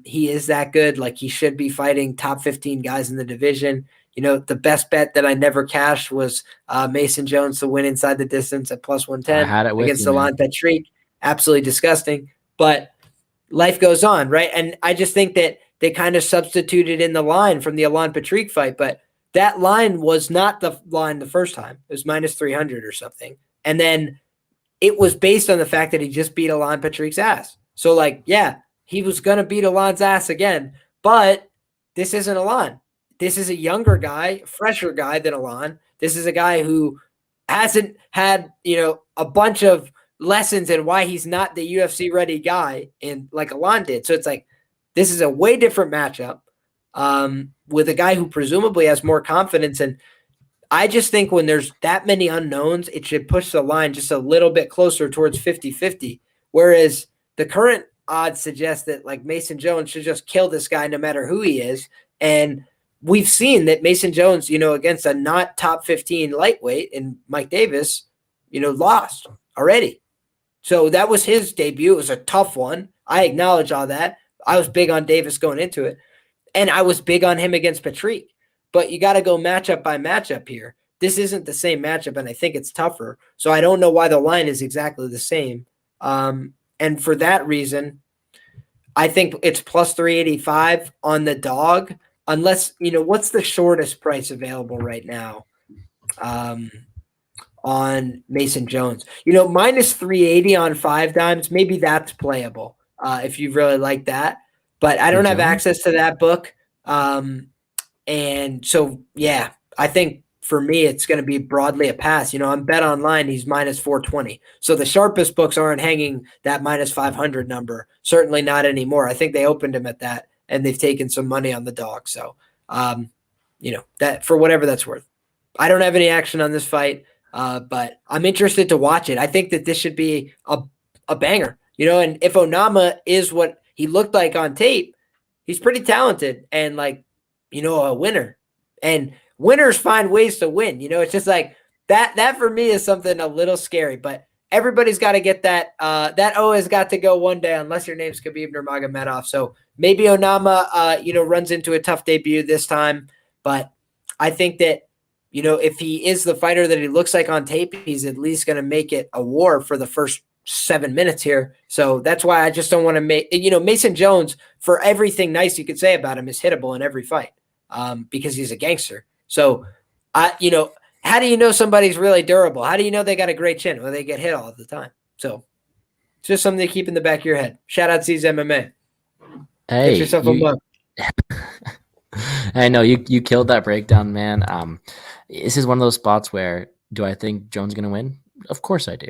He is that good. Like, he should be fighting top 15 guys in the division. You know, the best bet that I never cashed was Mason Jones to win inside the distance at plus 110 against Alan Patrick. Absolutely disgusting. But life goes on, right? And I just think that they kind of substituted in the line from the Alan Patrick fight. But that line was not the line the first time. It was minus 300 or something. And then it was based on the fact that he just beat Alan Patrick's ass. So, like, yeah, he was going to beat Alan's ass again, but this isn't Alan. This is a younger guy, fresher guy than Alan. This is a guy who hasn't had, a bunch of lessons in why he's not the UFC ready guy and like Alan did. So it's like, this is a way different matchup with a guy who presumably has more confidence. And I just think when there's that many unknowns, it should push the line just a little bit closer towards 50-50. Whereas the current odds suggest that like Mason Jones should just kill this guy no matter who he is. And we've seen that Mason Jones, against a not top 15 lightweight and Mike Davis, lost already. So that was his debut. It was a tough one. I acknowledge all that. I was big on Davis going into it. And I was big on him against Patrick. But you got to go matchup by matchup here. This isn't the same matchup, and I think it's tougher. So I don't know why the line is exactly the same. And for that reason, I think it's plus 385 on the dog, unless, what's the shortest price available right now on Mason Jones? Minus 380 on 5 dimes, maybe that's playable if you really like that. But I don't have access to that book. And so, yeah, I think for me, it's going to be broadly a pass. On Bet Online, he's minus 420. So the sharpest books aren't hanging that minus 500 number. Certainly not anymore. I think they opened him at that, and they've taken some money on the dog. So, that for whatever that's worth. I don't have any action on this fight, but I'm interested to watch it. I think that this should be a banger, and if Onama is what he looked like on tape, he's pretty talented and a winner. And winners find ways to win. It's just like that for me is something a little scary, but everybody's got to get that. That O has got to go one day, unless your name's Khabib Nurmagomedov. So maybe Onama, runs into a tough debut this time. But I think that, if he is the fighter that he looks like on tape, he's at least going to make it a war for the first 7 minutes here. So that's why I just don't want to make, Mason Jones, for everything nice you could say about him, is hittable in every fight because he's a gangster. So, how do you know somebody's really durable? How do you know they got a great chin? Well, they get hit all the time. So it's just something to keep in the back of your head. Shout out C's MMA. Hey, get yourself a mug. I know you killed that breakdown, man. This is one of those spots where, do I think Jones is going to win? Of course I do.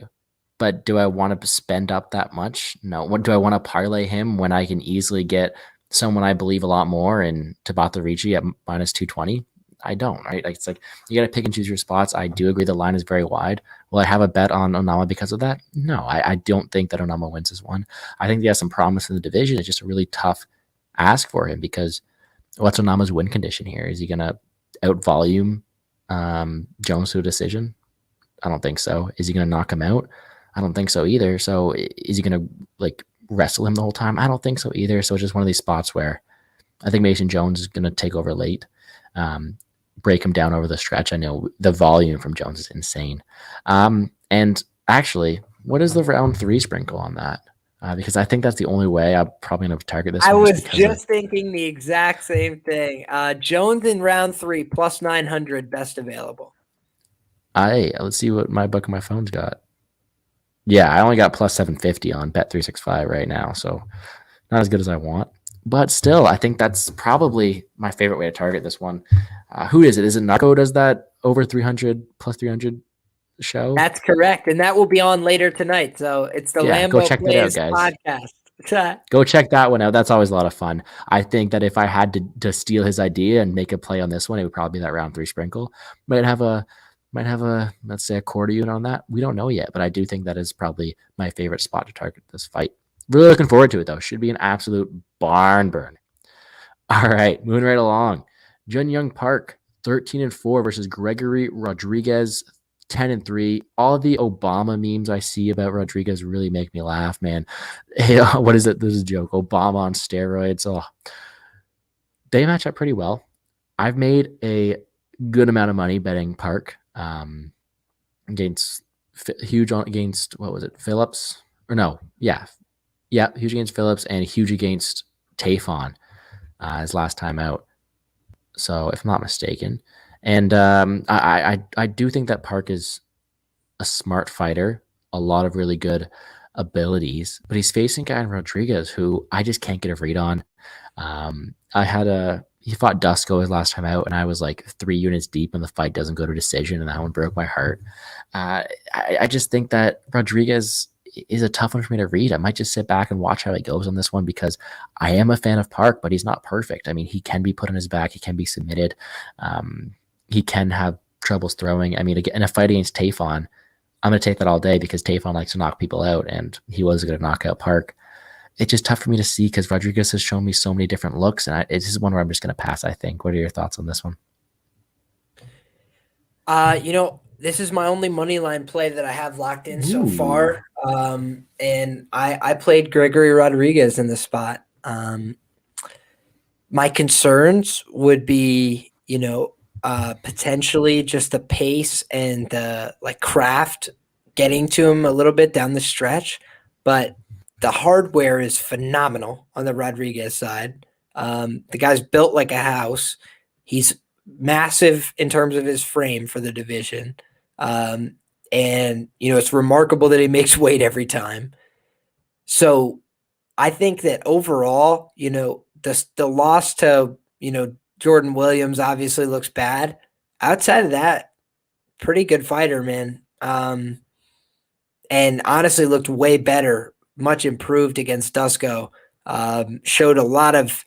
But do I want to spend up that much? No. What do I want to parlay him when I can easily get someone I believe a lot more in Tabata Ricci at minus 220? I don't, right? It's like you got to pick and choose your spots. I do agree the line is very wide. Will I have a bet on Onama because of that? No, I don't think that Onama wins this one. I think he has some promise in the division. It's just a really tough ask for him because what's Onama's win condition here? Is he going to out volume Jones to a decision? I don't think so. Is he going to knock him out? I don't think so either. So is he going to wrestle him the whole time? I don't think so either. So it's just one of these spots where I think Mason Jones is going to take over late, break him down over the stretch. I know the volume from Jones is insane. And actually, what is the round 3 sprinkle on that? Because I think that's the only way I'm probably going to target this. I was just thinking the exact same thing. Jones in round 3 plus 900 best available. Let's see what my book on my phone's got. Yeah, I only got plus 750 on Bet365 right now, so not as good as I want. But still, I think that's probably my favorite way to target this one. Who is it? Is it Narco does that over 300, plus 300 show? That's correct, and that will be on later tonight. So it's the Lambo go check Plays that out, guys. podcast. Go check that one out. That's always a lot of fun. I think that if I had to steal his idea and make a play on this one, it would probably be that round 3 sprinkle. Might have a let's say a quarter unit on that. We don't know yet, but I do think that is probably my favorite spot to target this fight. Really looking forward to it though. Should be an absolute barn burn. All right, moving right along. Jun Young Park 13-4 versus Gregory Rodriguez 10-3. All the Obama memes I see about Rodriguez really make me laugh, man. Hey, what is it? This is a joke. Obama on steroids. Oh, they match up pretty well. I've made a good amount of money betting Park against what was it? Phillips or no? Yeah, huge against Phillips and huge against Tafon his last time out. So if I'm not mistaken, And I do think that Park is a smart fighter, a lot of really good abilities, but he's facing Guy Rodriguez, who I just can't get a read on. He fought Dusko his last time out, and I was like 3 units deep, and the fight doesn't go to decision, and that one broke my heart. I just think that Rodriguez is a tough one for me to read. I might just sit back and watch how it goes on this one because I am a fan of Park, but he's not perfect. I mean, he can be put on his back, he can be submitted, he can have troubles throwing. I mean, in a fight against Tafon, I'm going to take that all day because Tafon likes to knock people out, and he was going to knock out Park. It's just tough for me to see because Rodriguez has shown me so many different looks, and this is one where I'm just going to pass, I think. What are your thoughts on this one? This is my only money line play that I have locked in so far. And I played Gregory Rodriguez in the spot. My concerns would be, potentially just the pace and the craft getting to him a little bit down the stretch. But the hardware is phenomenal on the Rodriguez side. The guy's built like a house. He's massive in terms of his frame for the division. And, it's remarkable that he makes weight every time. So I think that overall, the loss to, Jordan Williams obviously looks bad. Outside of that, pretty good fighter, man. And honestly looked way better, much improved against Dusko. Showed a lot of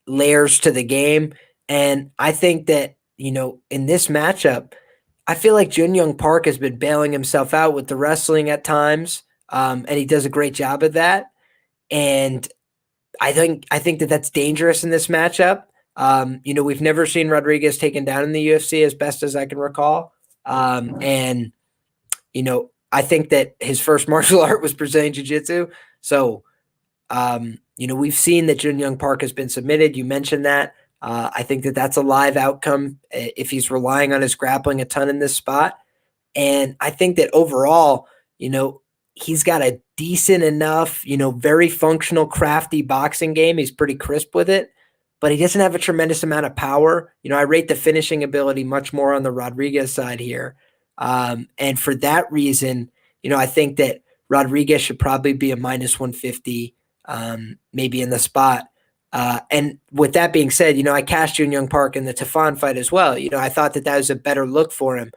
layers to the game. And I think that, in this matchup, I feel like Jun Young Park has been bailing himself out with the wrestling at times. And he does a great job of that. And I think that that's dangerous in this matchup. We've never seen Rodriguez taken down in the UFC as best as I can recall. And I think that his first martial art was Brazilian Jiu-Jitsu. So, we've seen that Jun Young Park has been submitted. You mentioned that. I think that that's a live outcome if he's relying on his grappling a ton in this spot. And I think that overall, he's got a decent enough, very functional, crafty boxing game. He's pretty crisp with it, but he doesn't have a tremendous amount of power. I rate the finishing ability much more on the Rodriguez side here. And for that reason, I think that Rodriguez should probably be a -150, maybe in the spot. And with that being said, I cashed Jun Young Park in the Tafon fight as well. I thought that was a better look for him.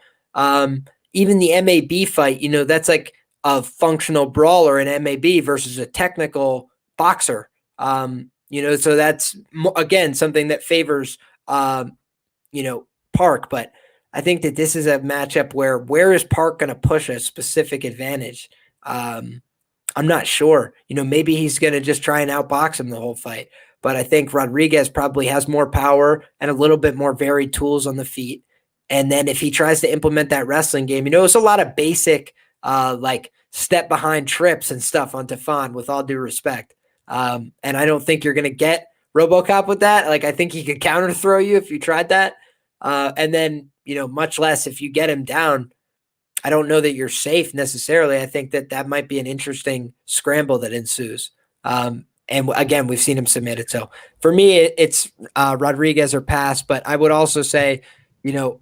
Even the MAB fight, that's like a functional brawler in MAB versus a technical boxer. So that's, again, something that favors, Park. But I think that this is a matchup where is Park going to push a specific advantage? I'm not sure. Maybe he's going to just try and outbox him the whole fight. But I think Rodriguez probably has more power and a little bit more varied tools on the feet. And then if he tries to implement that wrestling game, it's a lot of basic step behind trips and stuff on Tafon, with all due respect. And I don't think you're going to get RoboCop with that. I think he could counter throw you if you tried that. And then, much less if you get him down. I don't know that you're safe necessarily. I think that might be an interesting scramble that ensues. And again, we've seen him submitted. So for me, it's Rodriguez or pass. But I would also say, the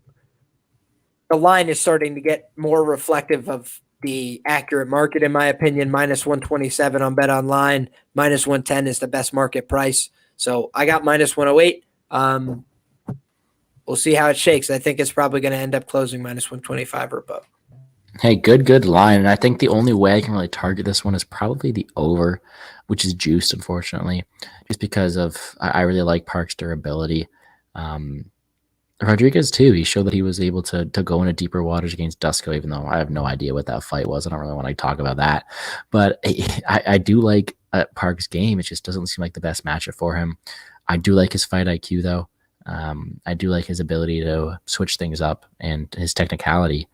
line is starting to get more reflective of the accurate market, in my opinion. -127 on Bet Online, -110 is the best market price. So I got -108. We'll see how it shakes. I think it's probably going to end up closing -125 or above. Hey, good line. And I think the only way I can really target this one is probably the over, which is juiced, unfortunately, just because I really like Park's durability. Rodriguez too. He showed that he was able to go into deeper waters against Dusko, even though I have no idea what that fight was. I don't really want to talk about that, but I do like Park's game. It just doesn't seem like the best matchup for him. I do like his fight IQ though. I do like his ability to switch things up and his technicality.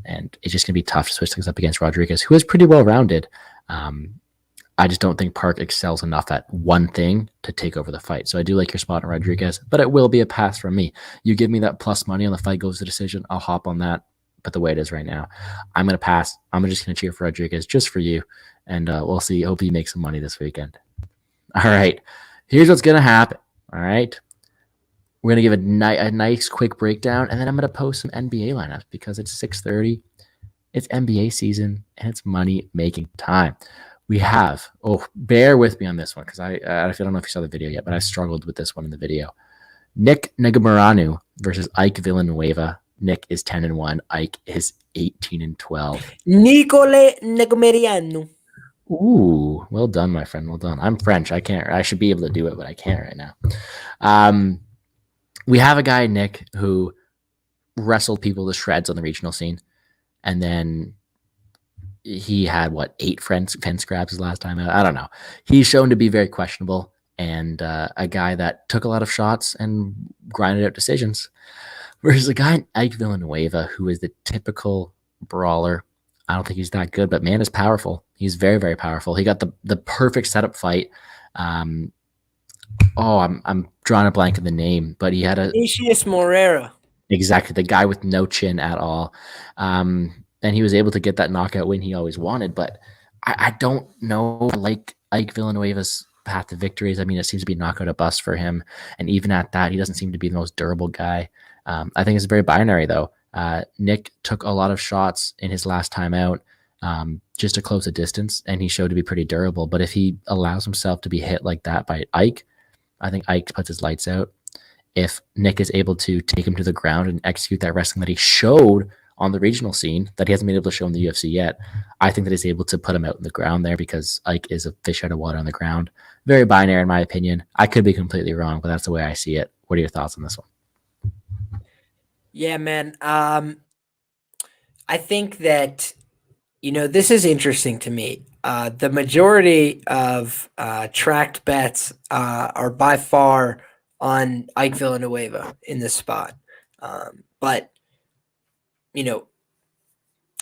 And it's just going to be tough to switch things up against Rodriguez, who is pretty well-rounded. I just don't think Park excels enough at one thing to take over the fight. So I do like your spot on Rodriguez, but it will be a pass from me. You give me that plus money on the fight goes to decision, I'll hop on that. But the way it is right now, I'm going to pass. I'm just going to cheer for Rodriguez just for you. And we'll see. Hope he makes some money this weekend. All right. Here's what's going to happen. All right. We're gonna give a nice quick breakdown, and then I'm gonna post some NBA lineups because it's 6:30. It's NBA season and it's money making time. We have, bear with me on this one because I don't know if you saw the video yet, but I struggled with this one in the video. Nick Negomoranu versus Ike Villanueva. Nick is 10-1. Ike is 18-12. Nicole Negomerianu. Ooh, well done, my friend. Well done. I'm French. I should be able to do it, but I can't right now. We have a guy, Nick, who wrestled people to shreds on the regional scene. And then he had, 8 fence grabs his last time out? I don't know. He's shown to be very questionable and a guy that took a lot of shots and grinded out decisions. Whereas a guy, Ike Villanueva, who is the typical brawler. I don't think he's that good, but man is powerful. He's very, very powerful. He got the perfect setup fight. I'm drawing a blank of the name, but he had Ignatius Morera. Exactly, the guy with no chin at all. And he was able to get that knockout win he always wanted. But I don't know, like Ike Villanueva's path to victories. I mean, it seems to be knockout or bust for him. And even at that, he doesn't seem to be the most durable guy. I think it's very binary, though. Nick took a lot of shots in his last time out just to close a distance, and he showed to be pretty durable. But if he allows himself to be hit like that by Ike, I think Ike puts his lights out. If Nick is able to take him to the ground and execute that wrestling that he showed on the regional scene that he hasn't been able to show in the UFC yet, I think that he's able to put him out in the ground there because Ike is a fish out of water on the ground. Very binary in my opinion. I could be completely wrong, but that's the way I see it. What are your thoughts on this one? Yeah, man. I think that, this is interesting to me. The majority of tracked bets are by far on Ike Villanueva in this spot. But,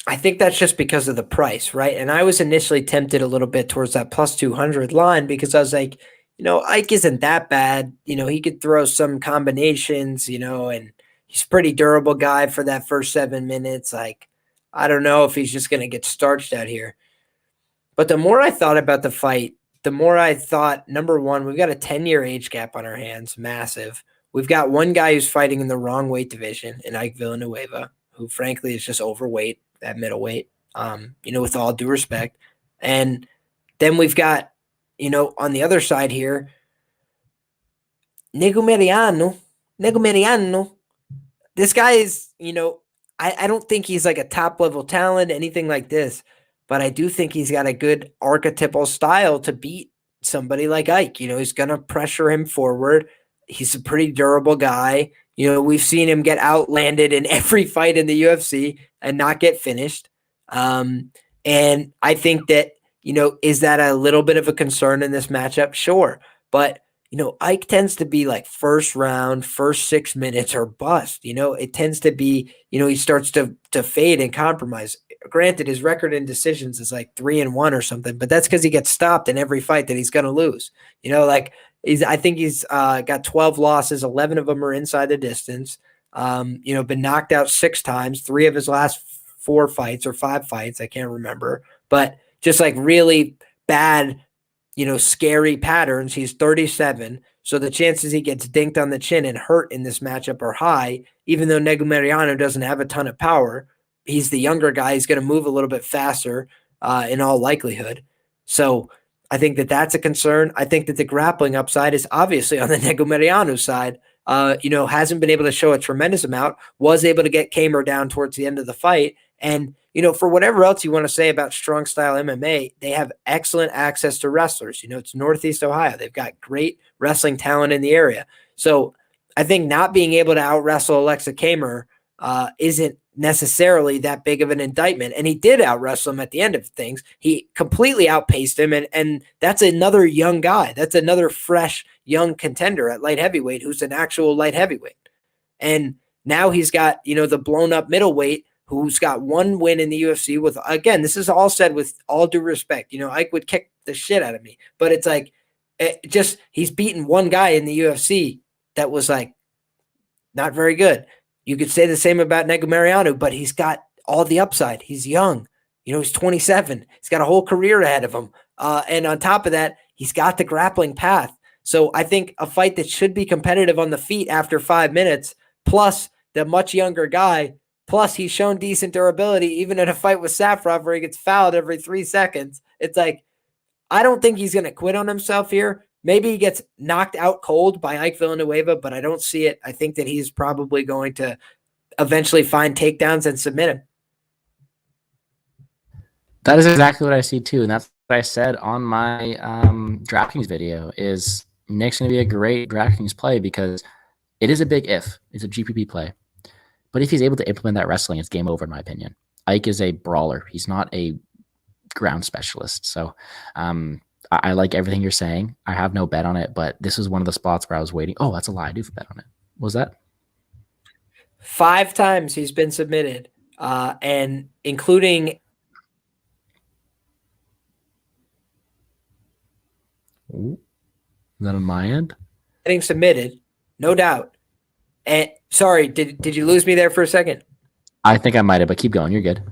I think that's just because of the price, right? And I was initially tempted a little bit towards that plus 200 line because I was like, Ike isn't that bad. He could throw some combinations, and he's a pretty durable guy for that first 7 minutes. Like, I don't know if he's just going to get starched out here. But the more I thought about the fight, the more I thought, number one, we've got a 10-year age gap on our hands, massive. We've got one guy who's fighting in the wrong weight division in Ike Villanueva, who frankly is just overweight at middleweight, with all due respect. And then we've got, on the other side here, Negomerianu. This guy is, I don't think he's like a top-level talent, anything like this, but I do think he's got a good archetypal style to beat somebody like Ike. He's going to pressure him forward. He's a pretty durable guy. We've seen him get outlanded in every fight in the UFC and not get finished. And I think that, is that a little bit of a concern in this matchup? Sure. But, Ike tends to be like first round, first 6 minutes or bust. It tends to be, he starts to fade and compromise. Granted, his record in decisions is like 3-1 or something, but that's because he gets stopped in every fight that he's going to lose. I think he's got 12 losses. 11 of them are inside the distance. Been knocked out 6 times, 3 of his last 4 fights or 5 fights. I can't remember, but just like really bad, scary patterns. He's 37. So the chances he gets dinked on the chin and hurt in this matchup are high, even though Negomerianu doesn't have a ton of power. He's the younger guy. He's going to move a little bit faster in all likelihood. So I think that that's a concern. I think that the grappling upside is obviously on the Negomerianu side. Hasn't been able to show a tremendous amount, was able to get Kamer down towards the end of the fight. And, for whatever else you want to say about strong style MMA, they have excellent access to wrestlers. It's Northeast Ohio. They've got great wrestling talent in the area. So I think not being able to out wrestle Alexa Kamer isn't necessarily that big of an indictment. And he did out wrestle him at the end of things. He completely outpaced him. And that's another young guy. That's another fresh young contender at light heavyweight who's an actual light heavyweight. And now he's got, the blown up middleweight who's got 1 win in the UFC with, again, this is all said with all due respect. Ike would kick the shit out of me, but it's like, he's beaten 1 guy in the UFC that was like not very good. You could say the same about Negomerianu, but he's got all the upside. He's young. He's 27. He's got a whole career ahead of him. And on top of that, he's got the grappling path. So I think a fight that should be competitive on the feet after 5 minutes, plus the much younger guy, plus he's shown decent durability, even in a fight with Safarov where he gets fouled every 3 seconds. It's like, I don't think he's going to quit on himself here. Maybe he gets knocked out cold by Ike Villanueva, but I don't see it. I think that he's probably going to eventually find takedowns and submit him. That is exactly what I see too, and that's what I said on my DraftKings video. Is Nick's going to be a great DraftKings play because it is a big if. It's a GPP play, but if he's able to implement that wrestling, it's game over in my opinion. Ike is a brawler. He's not a ground specialist. So I like everything you're saying. I have no bet on it, but this is one of the spots where I was waiting. Oh, that's a lie. I do have a bet on it. What was that? 5 times he's been submitted, and including. Ooh, is that on my end? Getting submitted, no doubt. And sorry, did you lose me there for a second? I think I might have, but keep going. You're good.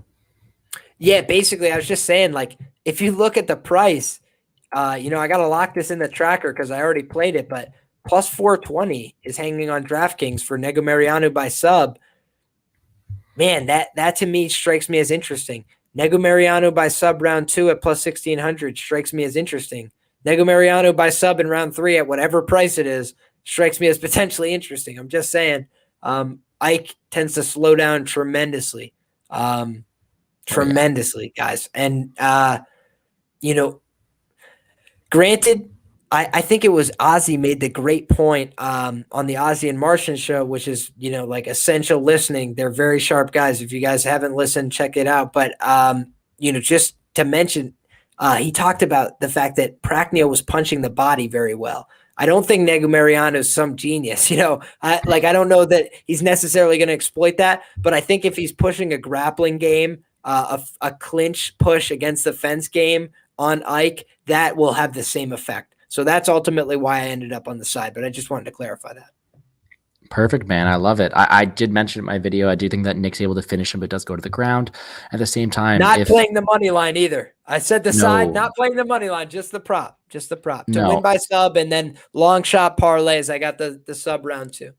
Yeah, basically, I was just saying, like, if you look at the price, I got to lock this in the tracker because I already played it, but plus 420 is hanging on DraftKings for Negomoranu by sub. Man, that to me strikes me as interesting. Negomoranu by sub round 2 at plus 1,600 strikes me as interesting. Negomoranu by sub in round 3 at whatever price it is strikes me as potentially interesting. I'm just saying, Ike tends to slow down tremendously. Tremendously, guys. And, granted, I think it was Ozzy made the great point on the Ozzy and Martian show, which is, like essential listening. They're very sharp guys. If you guys haven't listened, check it out. But, just to mention, he talked about the fact that Pragnio was punching the body very well. I don't think Negomoranu is some genius, I don't know that he's necessarily going to exploit that, but I think if he's pushing a grappling game, a clinch push against the fence game on Ike, that will have the same effect. So that's ultimately why I ended up on the side, but I just wanted to clarify that. Perfect, man. I love it. I did mention in my video, I do think that Nick's able to finish him, but does go to the ground. At the same time, not playing the money line either. I said the side, not playing the money line, just the prop. To win by sub, and then long shot parlays. I got the sub round 2.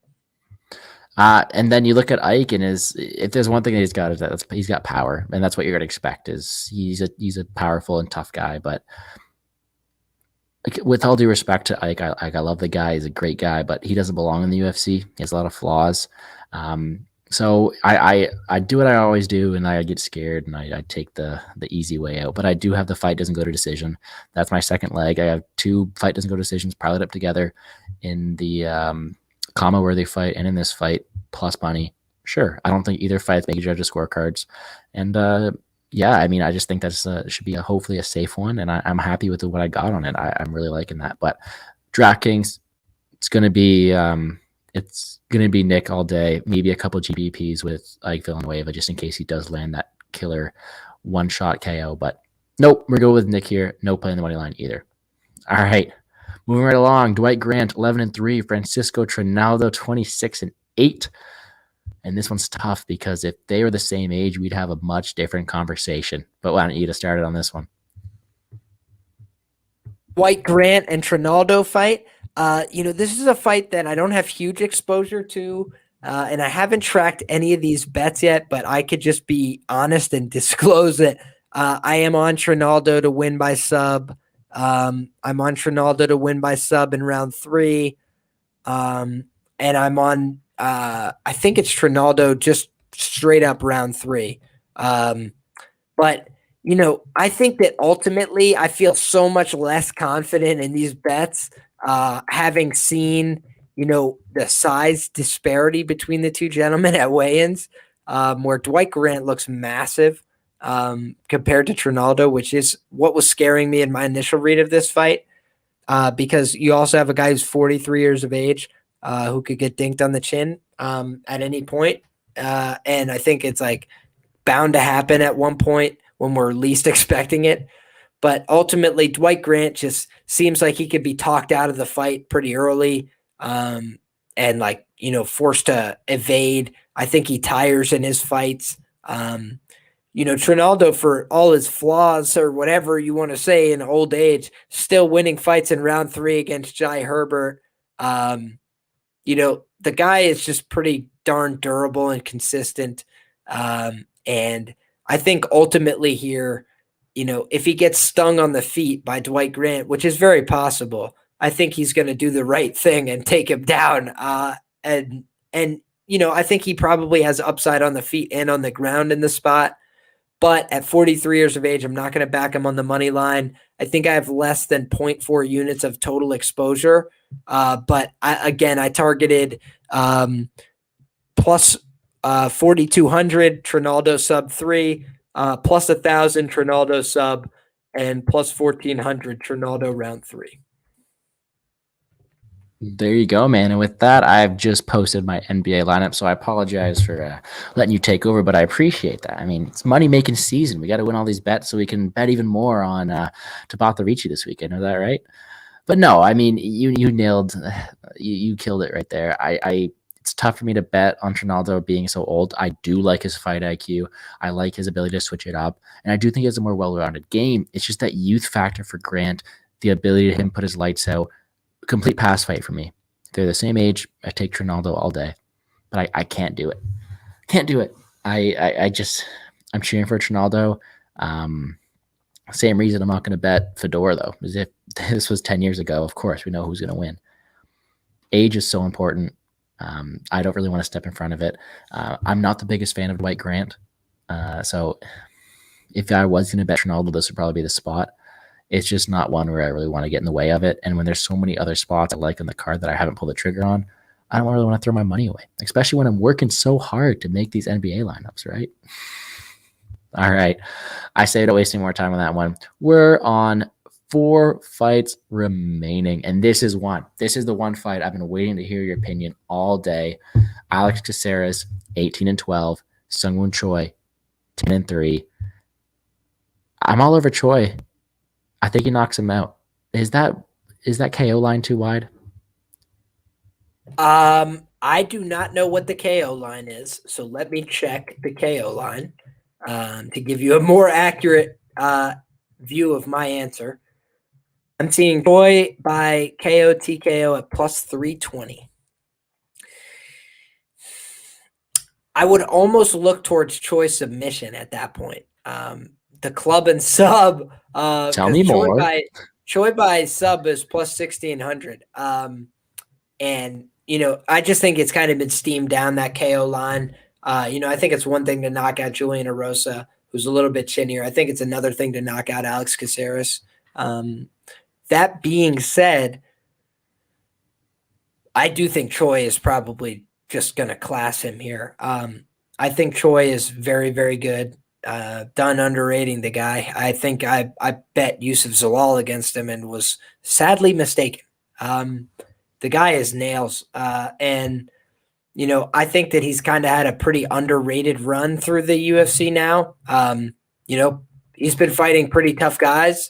And then you look at Ike, and if there's one thing that he's got, is that he's got power, and that's what you're going to expect. Is he's a powerful and tough guy, but with all due respect to Ike, I love the guy. He's a great guy, but he doesn't belong in the UFC. He has a lot of flaws. So I do what I always do, and I get scared, and I take the easy way out. But I do have the fight doesn't go to decision. That's my second leg. I have 2 fight doesn't go decisions piled up together in the comma where they fight and in this fight plus money. Sure, I don't think either fight's making judges scorecards, and I just think that's should be hopefully a safe one, and I'm happy with what I got on it. I'm really liking that. But DraftKings, it's gonna be Nick all day. Maybe a couple GBPs with Ike Villanueva just in case he does land that killer one-shot KO. But nope, we're going with Nick here. No play in the money line either. All right, moving right along. Dwight Grant 11-3, Francisco Trinaldo 26-8. And this one's tough because if they were the same age, we'd have a much different conversation. But why don't you get us started on this one? Dwight Grant and Trinaldo fight. This is a fight that I don't have huge exposure to, and I haven't tracked any of these bets yet, but I could just be honest and disclose that I am on Trinaldo to win by sub. I'm on Trinaldo to win by sub in round 3. And I'm on I think it's Trinaldo just straight up round 3. But I think that ultimately I feel so much less confident in these bets, having seen, the size disparity between the 2 gentlemen at weigh-ins, where Dwight Grant looks massive compared to Trinaldo, which is what was scaring me in my initial read of this fight, because you also have a guy who's 43 years of age, who could get dinked on the chin at any point. And I think it's bound to happen at one point when we're least expecting it. But ultimately, Dwight Grant just seems like he could be talked out of the fight pretty early, and forced to evade. I think he tires in his fights. Trinaldo, for all his flaws or whatever you want to say in old age, still winning fights in round 3 against Jai Herbert. The guy is just pretty darn durable and consistent. And I think ultimately here, if he gets stung on the feet by Dwight Grant, which is very possible, I think he's going to do the right thing and take him down. And I think he probably has upside on the feet and on the ground in the spot. But at 43 years of age, I'm not going to back him on the money line. I think I have less than 0.4 units of total exposure. But I targeted plus 4,200 Trinaldo sub 3, plus 1,000 Trinaldo sub, and plus 1,400 Trinaldo round 3. There you go, man. And with that, I've just posted my NBA lineup, so I apologize for letting you take over, but I appreciate that. I mean, it's money-making season. We got to win all these bets so we can bet even more on Tabata Ricci this weekend. Is that right? But no, I mean, you nailed, you killed it right there. It's tough for me to bet on Trinaldo being so old. I do like his fight IQ. I like his ability to switch it up, and I do think he has a more well-rounded game. It's just that youth factor for Grant, the ability to him put his lights out. Complete pass fight for me. They're the same age. I take Trinaldo all day, but I can't do it. Can't do it. I'm cheering for Trinaldo. Same reason I'm not going to bet Fedor though. As if this was 10 years ago, of course we know who's going to win. Age is so important. I don't really want to step in front of it. I'm not the biggest fan of Dwight Grant. So if I was going to bet Trinaldo, this would probably be the spot. It's just not one where I really want to get in the way of it. And when there's so many other spots I like on the card that I haven't pulled the trigger on, I don't really want to throw my money away, especially when I'm working so hard to make these NBA lineups, right? All right. I say don't waste any more time on that one. We're on 4 fights remaining, and this is one. This is the one fight I've been waiting to hear your opinion all day. Alex Caceres, 18-12. Sungwon Choi, 10-3. I'm all over Choi. I think he knocks him out. Is that KO line too wide? I do not know what the KO line is, so let me check the KO line to give you a more accurate view of my answer. I'm seeing Choi by KO TKO at plus 320. I would almost look towards Choi submission at that point. The club and sub. Tell me more. Choi by sub is plus 1,600. And, I just think it's kind of been steamed down, that KO line. I think it's one thing to knock out Julian Erosa, who's a little bit chinnier. I think it's another thing to knock out Alex Caceres. That being said, I do think Choi is probably just going to class him here. I think Choi is very, very good. Done underrating the guy. I think I bet Yusuf Zalal against him and was sadly mistaken. The guy is nails. And, I think that he's kind of had a pretty underrated run through the UFC now. He's been fighting pretty tough guys.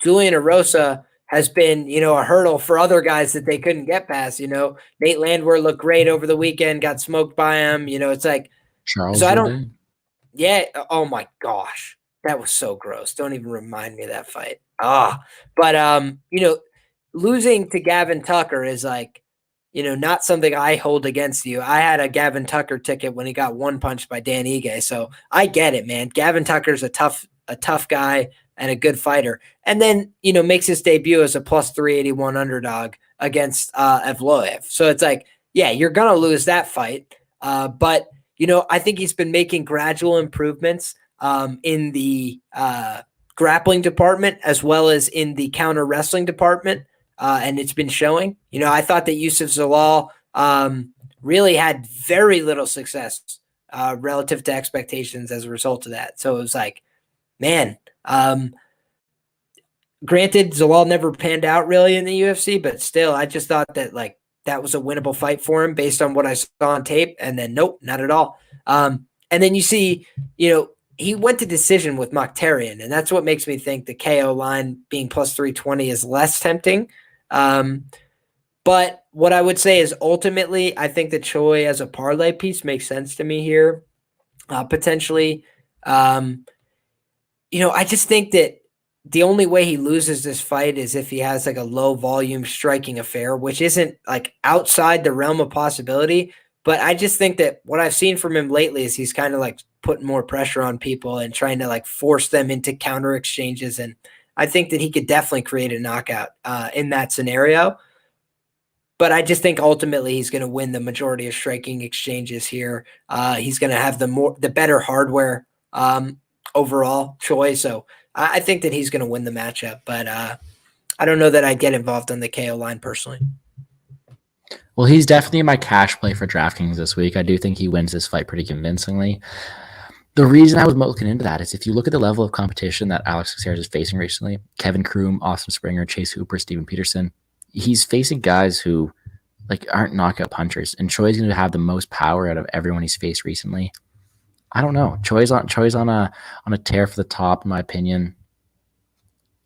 Julian Erosa has been, a hurdle for other guys that they couldn't get past. Nate Landwehr looked great over the weekend, got smoked by him. It's like, Charles. So I don't. Yeah. Oh my gosh. That was so gross. Don't even remind me of that fight. But losing to Gavin Tucker is like, not something I hold against you. I had a Gavin Tucker ticket when he got one punched by Dan Ige. So I get it, man. Gavin Tucker's a tough guy and a good fighter. And then, makes his debut as a plus 381 underdog against Evloev. So it's like, yeah, you're going to lose that fight. But I think he's been making gradual improvements in the grappling department as well as in the counter wrestling department. And it's been showing. I thought that Yusuf Zalal really had very little success relative to expectations as a result of that. So it was like, man, granted, Zalal never panned out really in the UFC, but still, I just thought that that was a winnable fight for him based on what I saw on tape. And then, nope, not at all. And then you see, he went to decision with Mokhtarian, and that's what makes me think the KO line being plus 320 is less tempting. But what I would say is ultimately, I think that Choi as a parlay piece makes sense to me here. Potentially, I just think that the only way he loses this fight is if he has like a low volume striking affair, which isn't like outside the realm of possibility. But I just think that what I've seen from him lately is he's kind of like putting more pressure on people and trying to like force them into counter exchanges. And I think that he could definitely create a knockout in that scenario. But I just think ultimately he's going to win the majority of striking exchanges here. He's going to have the better hardware overall choice. So I think that he's going to win the matchup. But I don't know that I'd get involved on the KO line personally. Well, he's definitely my cash play for DraftKings this week. I do think he wins this fight pretty convincingly. The reason I was looking into that is if you look at the level of competition that Alex Caceres is facing recently, Kevin Kroom, Austin Springer, Chase Hooper, Steven Peterson, he's facing guys who like aren't knockout punchers, and Choi's going to have the most power out of everyone he's faced recently. I don't know. Choi's on a tear for the top, in my opinion.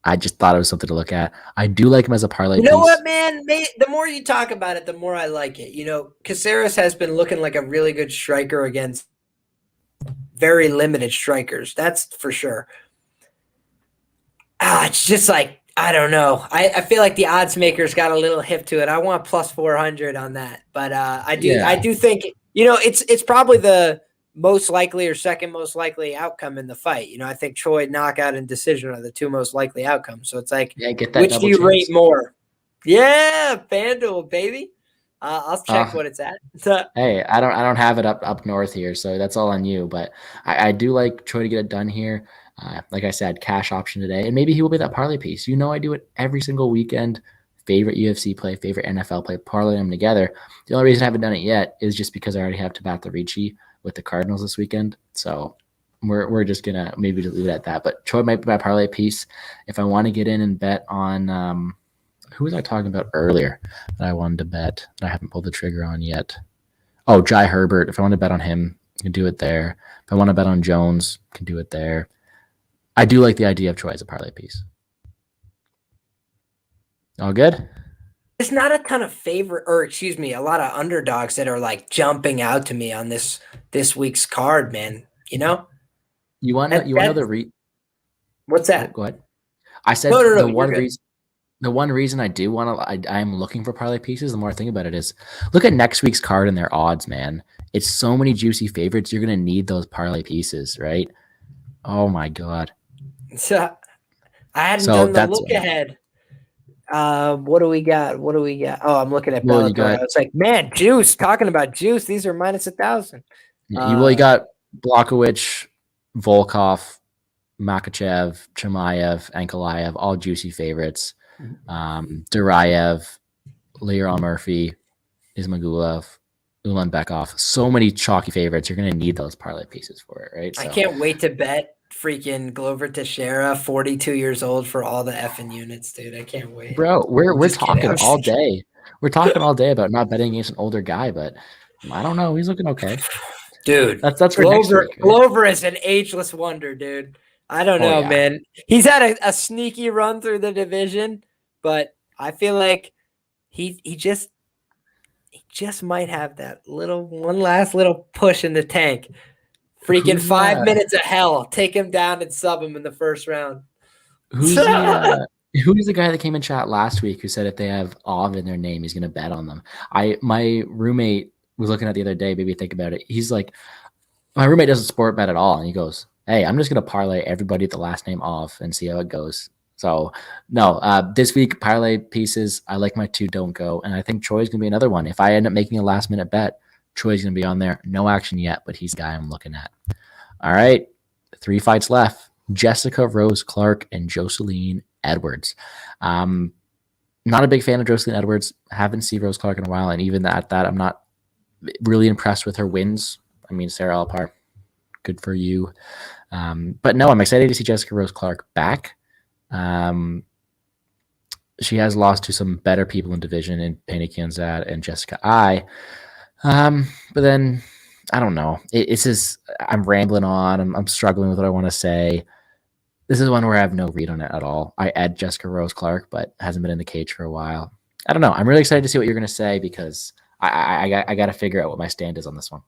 I just thought it was something to look at. I do like him as a parlay piece. You know what, man? The more you talk about it, the more I like it. Caceres has been looking like a really good striker against very limited strikers. That's for sure. It's just like, I don't know. I feel like the odds makers got a little hip to it. I want plus 400 on that. But I do think, it's probably the most likely or second most likely outcome in the fight. I think Choi knockout and decision are the two most likely outcomes. So it's like, get that which do you chance. rate more? Yeah, FanDuel, baby. I'll check what it's at. Hey, I don't have it up north here, so that's all on you. But I do like Choi to get it done here. Like I said, cash option today, and maybe he will be that parlay piece. I do it every single weekend. Favorite UFC play, favorite NFL play, parlay them together. The only reason I haven't done it yet is just because I already have Tabata Ricci with the Cardinals this weekend. So we're just gonna maybe just leave it at that. But Choi might be my parlay piece. If I want to get in and bet on who was I talking about earlier that I wanted to bet that I haven't pulled the trigger on yet? Oh, Jai Herbert. If I want to bet on him, I can do it there. If I want to bet on Jones, I can do it there. I do like the idea of Choi as a parlay piece. All good? There's not a ton of a lot of underdogs that are like jumping out to me on this week's card, man. You want to know what's that? Oh, go ahead. I said no, the one reason I do want to I'm looking for parlay pieces. The more I think about it is look at next week's card and their odds, man. It's so many juicy favorites. You're gonna need those parlay pieces, right? Oh my god. So I hadn't done the look ahead. What do we got? Oh, I'm looking at Bellator. I was like, man, juice. Talking about juice. These are minus 1,000. You got Blachowicz, Volkov, Makachev, Chimaev, Ankalaev, all juicy favorites. Duraev, Leon Murphy, Ismagulov, Ulanbekov. So many chalky favorites. You're going to need those parlay pieces for it, right? So. I can't wait to bet freaking Glover Teixeira, 42 years old, for all the effing units, dude. I can't wait. Bro, we're talking all day. We're talking all day about not betting against an older guy, but I don't know. He's looking okay. Dude, that's for Glover, next week, right? Glover is an ageless wonder, dude. I don't know, man. He's had a sneaky run through the division, but I feel like he just might have that one last little push in the tank. Freaking 5 minutes of hell. Take him down and sub him in the first round. Who's the guy that came in chat last week who said if they have Ov in their name, he's going to bet on them? My roommate was looking at the other day, maybe think about it. He's like, my roommate doesn't sport bet at all. And he goes, hey, I'm just going to parlay everybody with the last name Ov and see how it goes. So, no, this week, parlay pieces, I like my two don't go. And I think Troy's going to be another one. If I end up making a last-minute bet, Troy's going to be on there. No action yet, but he's the guy I'm looking at. All right, 3 fights left. Jessica Rose Clark and Joceline Edwards. Not a big fan of Joceline Edwards. Haven't seen Rose Clark in a while, and even at that, I'm not really impressed with her wins. I mean, Sarah Alpar, good for you. But no, I'm excited to see Jessica Rose Clark back. She has lost to some better people in division in Penny Kianzad and Jessica I. But then I don't know. It's just I'm rambling on. I'm struggling with what I want to say. This is one where I have no read on it at all. I add Jessica Rose Clark, but hasn't been in the cage for a while. I don't know. I'm really excited to see what you're going to say because I got to figure out what my stand is on this one.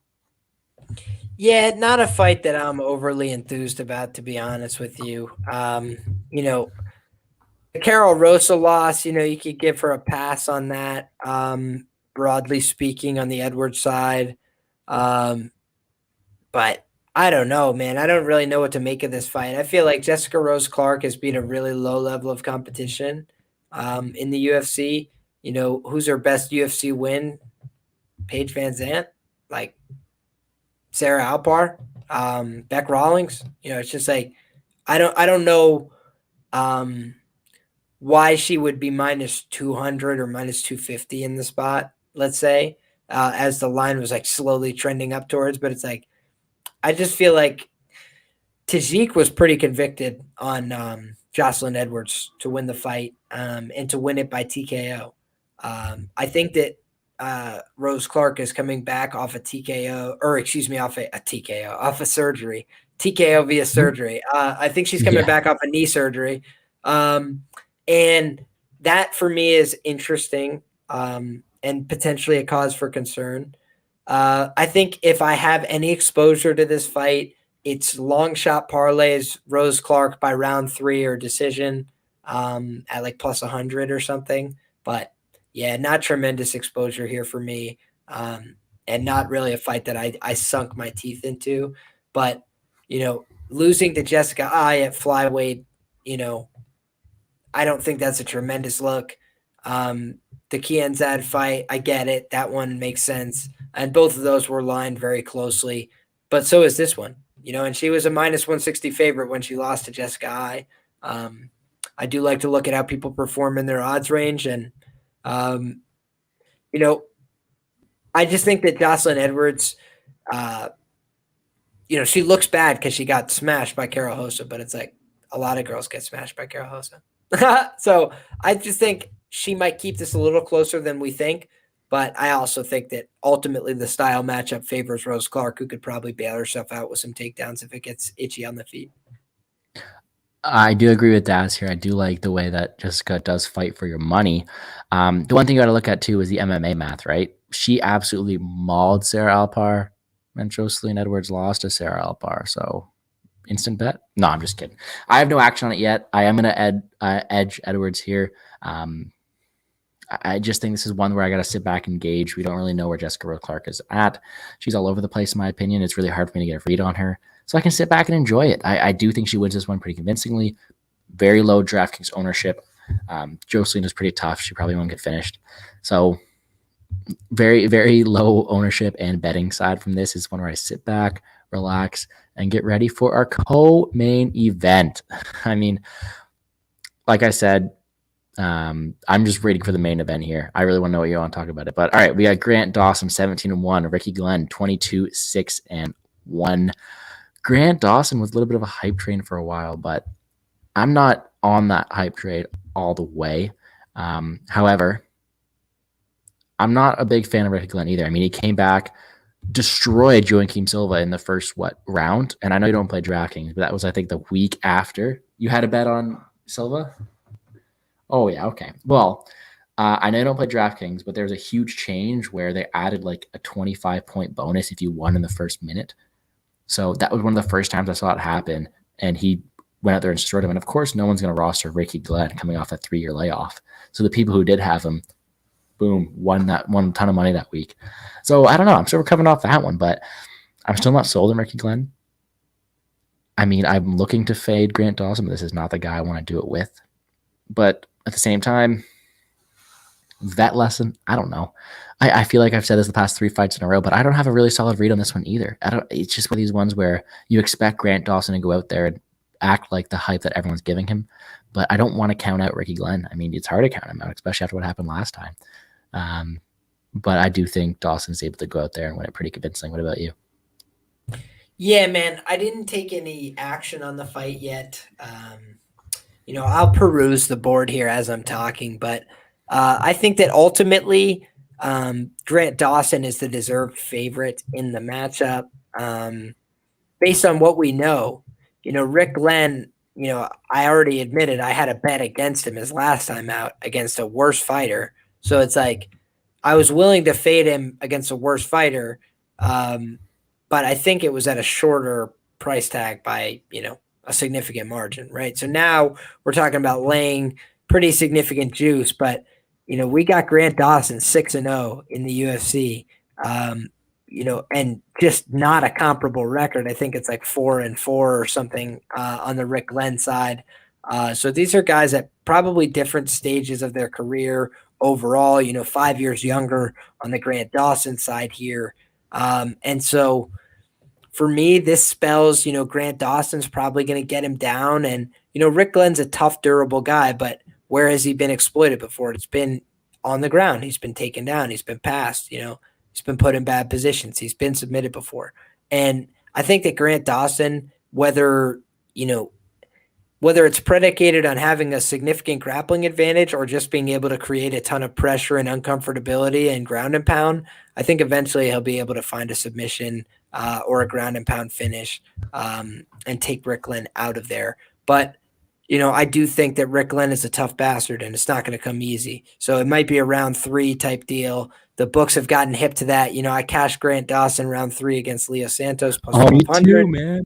Yeah, not a fight that I'm overly enthused about, to be honest with you. You know, the Carol Rosa loss, you could give her a pass on that. Broadly speaking, on the Edwards side. Um, but I don't know, man. I don't really know what to make of this fight. I feel like Jessica Rose Clark has been a really low level of competition in the UFC. Who's her best UFC win? Paige Van Zant, like Sarah Alpar, Beck Rawlings. It's just like I don't know um, why she would be minus 200 or minus 250 in the spot. Let's say as the line was like slowly trending up towards, but it's like I just feel like Tajik was pretty convicted on Joceline Edwards to win the fight and to win it by TKO. I think that Rose Clark is coming back off a TKO, or excuse me, off a TKO, off a surgery, TKO via surgery. I think she's coming Yeah. back off a knee surgery. And that for me is interesting and potentially a cause for concern. I think if I have any exposure to this fight, it's long shot parlays, Rose Clark by round 3 or decision at like plus 100 or something. But yeah, not tremendous exposure here for me. And not really a fight that I sunk my teeth into. But, losing to Jessica I at flyweight, I don't think that's a tremendous look. The Kianzad fight, I get it. That one makes sense. And both of those were lined very closely. But so is this one, and she was a minus 160 favorite when she lost to Jessica I. I do like to look at how people perform in their odds range. And, I just think that Jocelyn Edwards, she looks bad because she got smashed by Carol Hosa, but it's like a lot of girls get smashed by Carol Hosa. So I just think she might keep this a little closer than we think. But I also think that ultimately the style matchup favors Rose Clark, who could probably bail herself out with some takedowns if it gets itchy on the feet. I do agree with Daz here. I do like the way that Jessica does fight for your money. The one thing you got to look at too is the MMA math, right? She absolutely mauled Sarah Alpar, and Joceline Edwards lost to Sarah Alpar. So instant bet? No, I'm just kidding. I have no action on it yet. I am going to edge Edwards here. I just think this is one where I got to sit back and gauge. We don't really know where Jessica Rose Clark is at. She's all over the place, in my opinion. It's really hard for me to get a read on her. So I can sit back and enjoy it. I do think she wins this one pretty convincingly. Very low DraftKings ownership. Joceline is pretty tough. She probably won't get finished. So very, very low ownership and betting side from this is one where I sit back, relax, and get ready for our co-main event. I mean, like I said, I'm just waiting for the main event here. I really want to know what you want to talk about it. But all right, we got Grant Dawson 17-1, Ricky Glenn 22-6-1. Grant Dawson was a little bit of a hype train for a while, but I'm not on that hype train all the way. However, I'm not a big fan of Ricky Glenn either. I mean, he came back, destroyed Joaquim Silva in the first round, and I know you don't play DraftKings, but that was I think the week after you had a bet on Silva. Oh, yeah, okay. Well, I know you don't play DraftKings, but there's a huge change where they added like a 25-point bonus if you won in the first minute. So that was one of the first times I saw it happen, and he went out there and destroyed him. And, of course, no one's going to roster Ricky Glenn coming off a 3-year layoff. So the people who did have him, boom, won a ton of money that week. So I don't know. I'm still recovering off that one, but I'm still not sold on Ricky Glenn. I mean, I'm looking to fade Grant Dawson, but this is not the guy I want to do it with. But at the same time, vet lesson, I don't know. I feel like I've said this the past 3 fights in a row, but I don't have a really solid read on this one either. It's just one of these ones where you expect Grant Dawson to go out there and act like the hype that everyone's giving him, but I don't want to count out Ricky Glenn. I mean, it's hard to count him out, especially after what happened last time. But I do think Dawson's able to go out there and win it pretty convincing. What about you? Yeah, man, I didn't take any action on the fight yet. I'll peruse the board here as I'm talking, but I think that ultimately Grant Dawson is the deserved favorite in the matchup. Based on what we know, Rick Glenn, I already admitted I had a bet against him his last time out against a worse fighter. So it's like I was willing to fade him against a worse fighter. But but I think it was at a shorter price tag by, a significant margin, right? So now we're talking about laying pretty significant juice, but we got Grant Dawson 6-0 in the UFC. And just not a comparable record. I think it's like 4-4 or something on the Rick Glenn side. So these are guys at probably different stages of their career overall, 5 years younger on the Grant Dawson side here. And so for me, this spells, Grant Dawson's probably going to get him down. And, Rick Glenn's a tough, durable guy, but where has he been exploited before? It's been on the ground. He's been taken down. He's been passed, he's been put in bad positions. He's been submitted before. And I think that Grant Dawson, whether it's predicated on having a significant grappling advantage or just being able to create a ton of pressure and uncomfortability and ground and pound, I think eventually he'll be able to find a submission or a ground and pound finish and take Rick Glenn out of there. But, I do think that Rick Glenn is a tough bastard and it's not going to come easy. So it might be a round 3 type deal. The books have gotten hip to that. I cashed Grant Dawson round 3 against Leo Santos plus 100. Me too, man.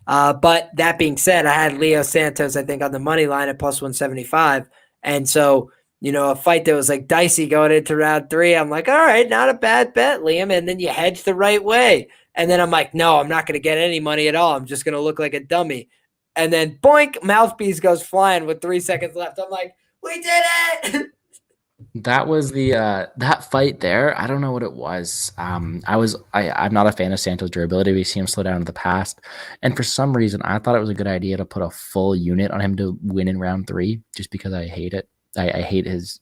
But that being said, I had Leo Santos, I think, on the money line at plus 175. And so, a fight that was like dicey going into round 3, I'm like, all right, not a bad bet, Liam. And then you hedge the right way. And then I'm like, no, I'm not going to get any money at all. I'm just going to look like a dummy. And then boink, mouthpiece goes flying with 3 seconds left. I'm like, we did it. That was the that fight there. I don't know what it was. I'm not a fan of Santos' durability. We see him slow down in the past, and for some reason, I thought it was a good idea to put a full unit on him to win in round 3, just because I hate it. I hate his.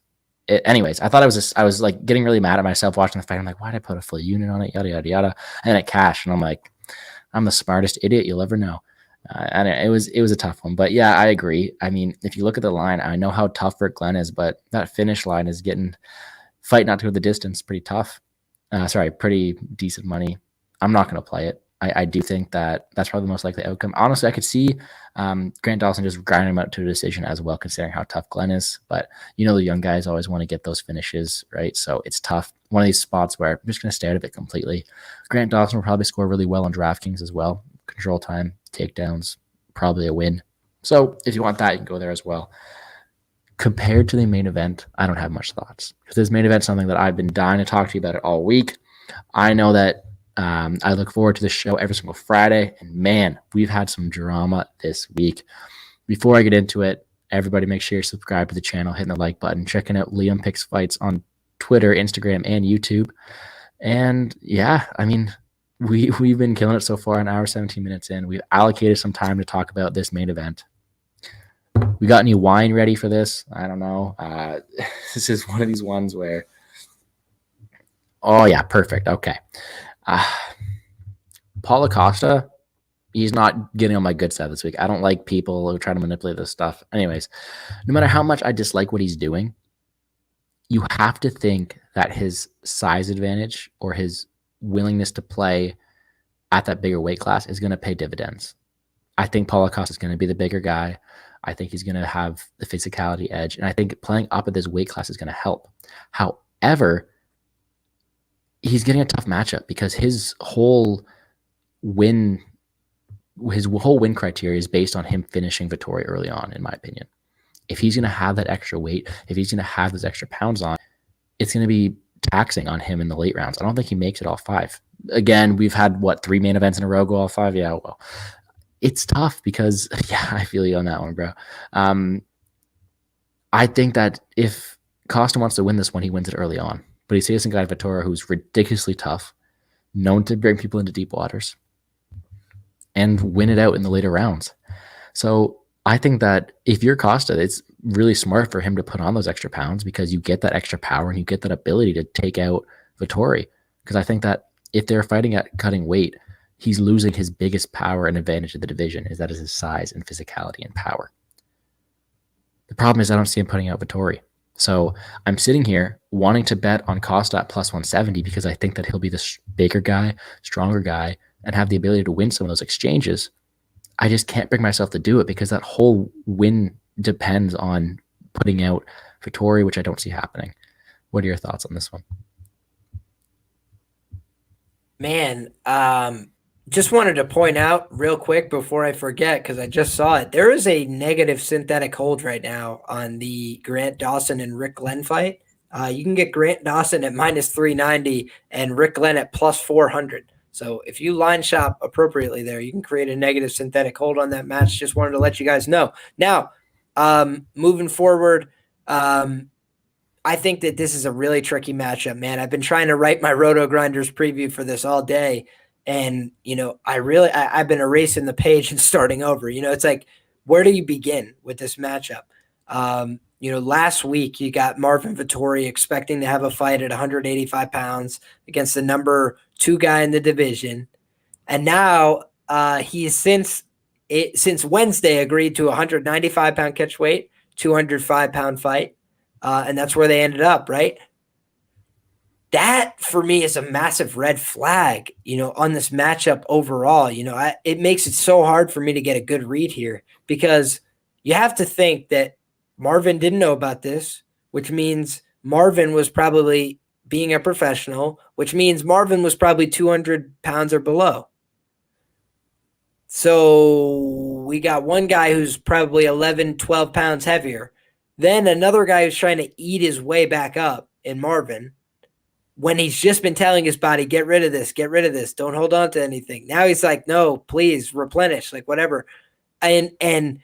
Anyways, I thought I was like getting really mad at myself watching the fight. I'm like, why did I put a full unit on it? Yada yada yada. And then it cashed, and I'm like, I'm the smartest idiot you'll ever know. And it was a tough one, but yeah, I agree. I mean, if you look at the line, I know how tough Rick Glenn is, but that finish line is getting fight not to go the distance pretty tough. Pretty decent money. I'm not going to play it. I do think that that's probably the most likely outcome. Honestly, I could see Grant Dawson just grinding him out to a decision as well, considering how tough Glenn is. But the young guys always want to get those finishes, right? So it's tough. One of these spots where I'm just going to stay out of it completely. Grant Dawson will probably score really well on DraftKings as well. Control time, takedowns, probably a win. So if you want that, you can go there as well. Compared to the main event, I don't have much thoughts, because this main event is something that I've been dying to talk to you about it all week. I know that I look forward to this show every single Friday, and man, we've had some drama this week. Before I get into it, everybody make sure you subscribe to the channel, hitting the like button, checking out LiamPicksFights on Twitter, Instagram, and YouTube. And yeah, I mean, we've been killing it so far, an hour, 17 minutes in. We've allocated some time to talk about this main event. We got any wine ready for this? I don't know. This is one of these ones where, oh yeah, perfect. Okay. Paulo Costa, he's not getting on my good side this week. I don't like people who try to manipulate this stuff. Anyways, no matter how much I dislike what he's doing, you have to think that his size advantage or his willingness to play at that bigger weight class is going to pay dividends. I think Paulo Costa is going to be the bigger guy. I think he's going to have the physicality edge, and I think playing up at this weight class is going to help. However, he's getting a tough matchup because his whole win criteria is based on him finishing Vettori early on, in my opinion. If he's going to have that extra weight, if he's going to have those extra pounds on, it's going to be taxing on him in the late rounds. I don't think he makes it all 5. Again, we've had 3 main events in a row go all 5. Yeah, well, it's tough because I feel you on that one, bro. I think that if Costa wants to win this one, he wins it early on. But he's facing a guy Vettori who's ridiculously tough, known to bring people into deep waters, and win it out in the later rounds. So I think that if you're Costa, it's really smart for him to put on those extra pounds, because you get that extra power and you get that ability to take out Vettori. Because I think that if they're fighting at cutting weight, he's losing his biggest power and advantage of the division, is that is his size and physicality and power. The problem is I don't see him putting out Vettori. So I'm sitting here wanting to bet on Costa at plus 170 because I think that he'll be the bigger guy, stronger guy, and have the ability to win some of those exchanges. I just can't bring myself to do it because that whole win depends on putting out Vettori, which I don't see happening. What are your thoughts on this one? Man, just wanted to point out real quick before I forget, because I just saw it. There is a negative synthetic hold right now on the Grant Dawson and Rick Glenn fight. You can get Grant Dawson at minus 390 and Rick Glenn at plus 400. So if you line shop appropriately there, you can create a negative synthetic hold on that match. Just wanted to let you guys know. Now, moving forward, I think that this is a really tricky matchup, man. I've been trying to write my Roto Grinders preview for this all day. And, I've been erasing the page and starting over. It's like, where do you begin with this matchup? Last week you got Marvin Vettori expecting to have a fight at 185 pounds against the number 2 guy in the division. And now he's since Wednesday agreed to a 195-pound catch weight, 205-pound fight. And that's where they ended up, right? That for me is a massive red flag, on this matchup overall. It makes it so hard for me to get a good read here, because you have to think that Marvin didn't know about this, which means Marvin was probably being a professional, which means Marvin was probably 200 pounds or below. So we got one guy who's probably 11, 12 pounds heavier. Then another guy who's trying to eat his way back up in Marvin, when he's just been telling his body, get rid of this, don't hold on to anything. Now he's like, no, please replenish, like whatever. And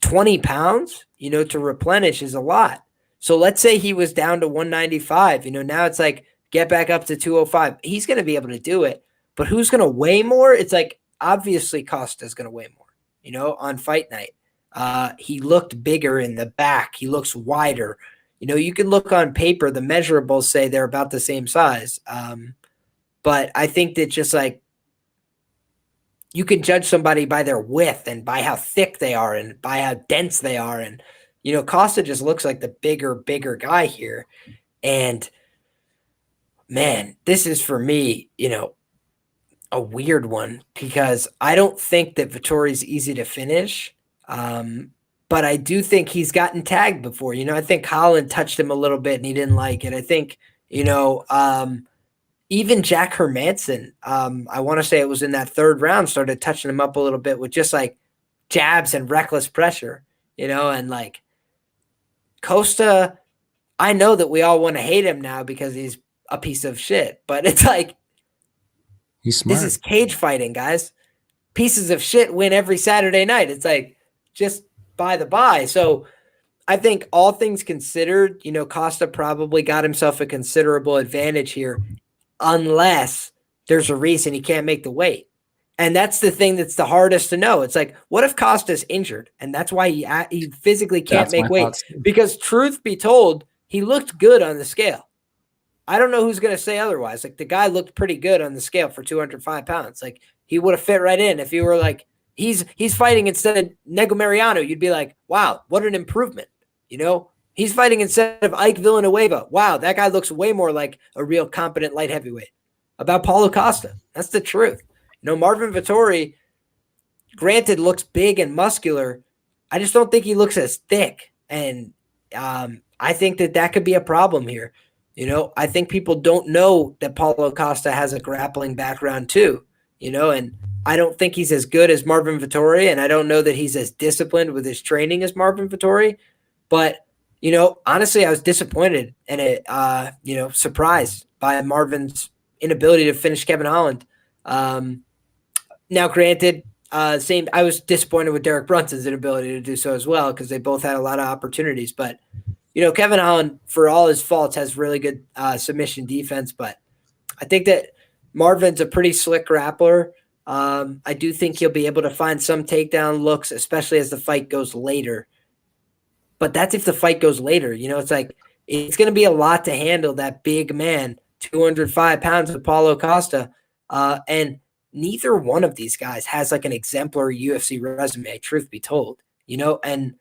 20 pounds, to replenish is a lot. So let's say he was down to 195, now it's like, get back up to 205. He's going to be able to do it, but who's going to weigh more? It's like, obviously Costa's going to weigh more, on fight night. He looked bigger in the back. He looks wider. You can look on paper, the measurables say they're about the same size. But I think that just like you can judge somebody by their width and by how thick they are and by how dense they are. And, Costa just looks like the bigger guy here. And man, this is for me, a weird one, because I don't think that Vettori's easy to finish. But I do think he's gotten tagged before. I think Holland touched him a little bit and he didn't like it. I think, even Jack Hermanson, I want to say it was in that third round, started touching him up a little bit with just like jabs and reckless pressure, and like Costa, I know that we all want to hate him now because he's a piece of shit, but it's like, He's smart. this is cage fighting, guys. Pieces of shit win every Saturday night. It's like, just by the by. So I think all things considered, Costa probably got himself a considerable advantage here, unless there's a reason he can't make the weight. And that's the thing that's the hardest to know. It's like, what if Costa's injured? And that's why he physically can't make weight. Because truth be told, he looked good on the scale. I don't know who's going to say otherwise. Like, the guy looked pretty good on the scale for 205 pounds. Like, he would have fit right in. If you were like, he's fighting instead of Negomoranu, you'd be like, wow, what an improvement. He's fighting instead of Ike Villanueva. Wow, that guy looks way more like a real competent light heavyweight. About Paulo Costa. That's the truth. Marvin Vettori, granted, looks big and muscular. I just don't think he looks as thick. And I think that could be a problem here. I think people don't know that Paulo Costa has a grappling background too, and I don't think he's as good as Marvin Vettori, and I don't know that he's as disciplined with his training as Marvin Vettori. But, honestly, I was disappointed and surprised by Marvin's inability to finish Kevin Holland. Now, granted, I was disappointed with Derek Brunson's inability to do so as well, because they both had a lot of opportunities. But, Kevin Holland, for all his faults, has really good submission defense. But I think that Marvin's a pretty slick grappler. I do think he'll be able to find some takedown looks, especially as the fight goes later. But that's if the fight goes later. It's like, it's going to be a lot to handle that big man, 205 pounds of Paulo Costa. And neither one of these guys has like an exemplary UFC resume, truth be told, and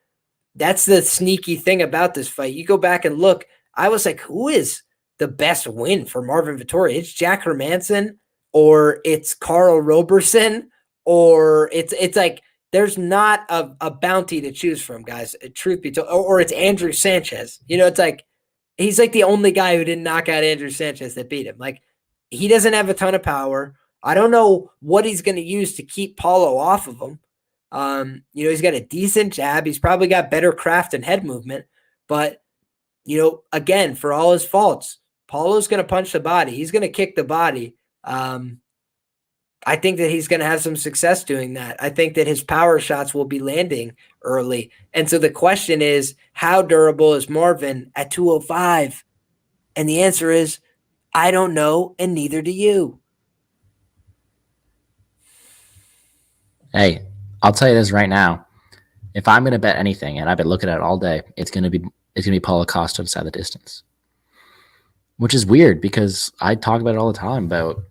that's the sneaky thing about this fight. You go back and look, I was like, who is the best win for Marvin Vettori? It's Jack Hermanson, or it's Carl Roberson, or it's like, there's not a bounty to choose from, guys, truth be told, or it's Andrew Sanchez. It's like, he's like the only guy who didn't knock out Andrew Sanchez that beat him. Like, he doesn't have a ton of power. I don't know what he's going to use to keep Paulo off of him. He's got a decent jab. He's probably got better craft and head movement. But, again, for all his faults, Paulo's going to punch the body. He's going to kick the body. I think that he's going to have some success doing that. I think that his power shots will be landing early. And so the question is, how durable is Marvin at 205? And the answer is, I don't know, and neither do you. Hey, I'll tell you this right now. If I'm going to bet anything, and I've been looking at it all day, it's going to be Paulo Costa inside the distance, which is weird because I talk about it all the time about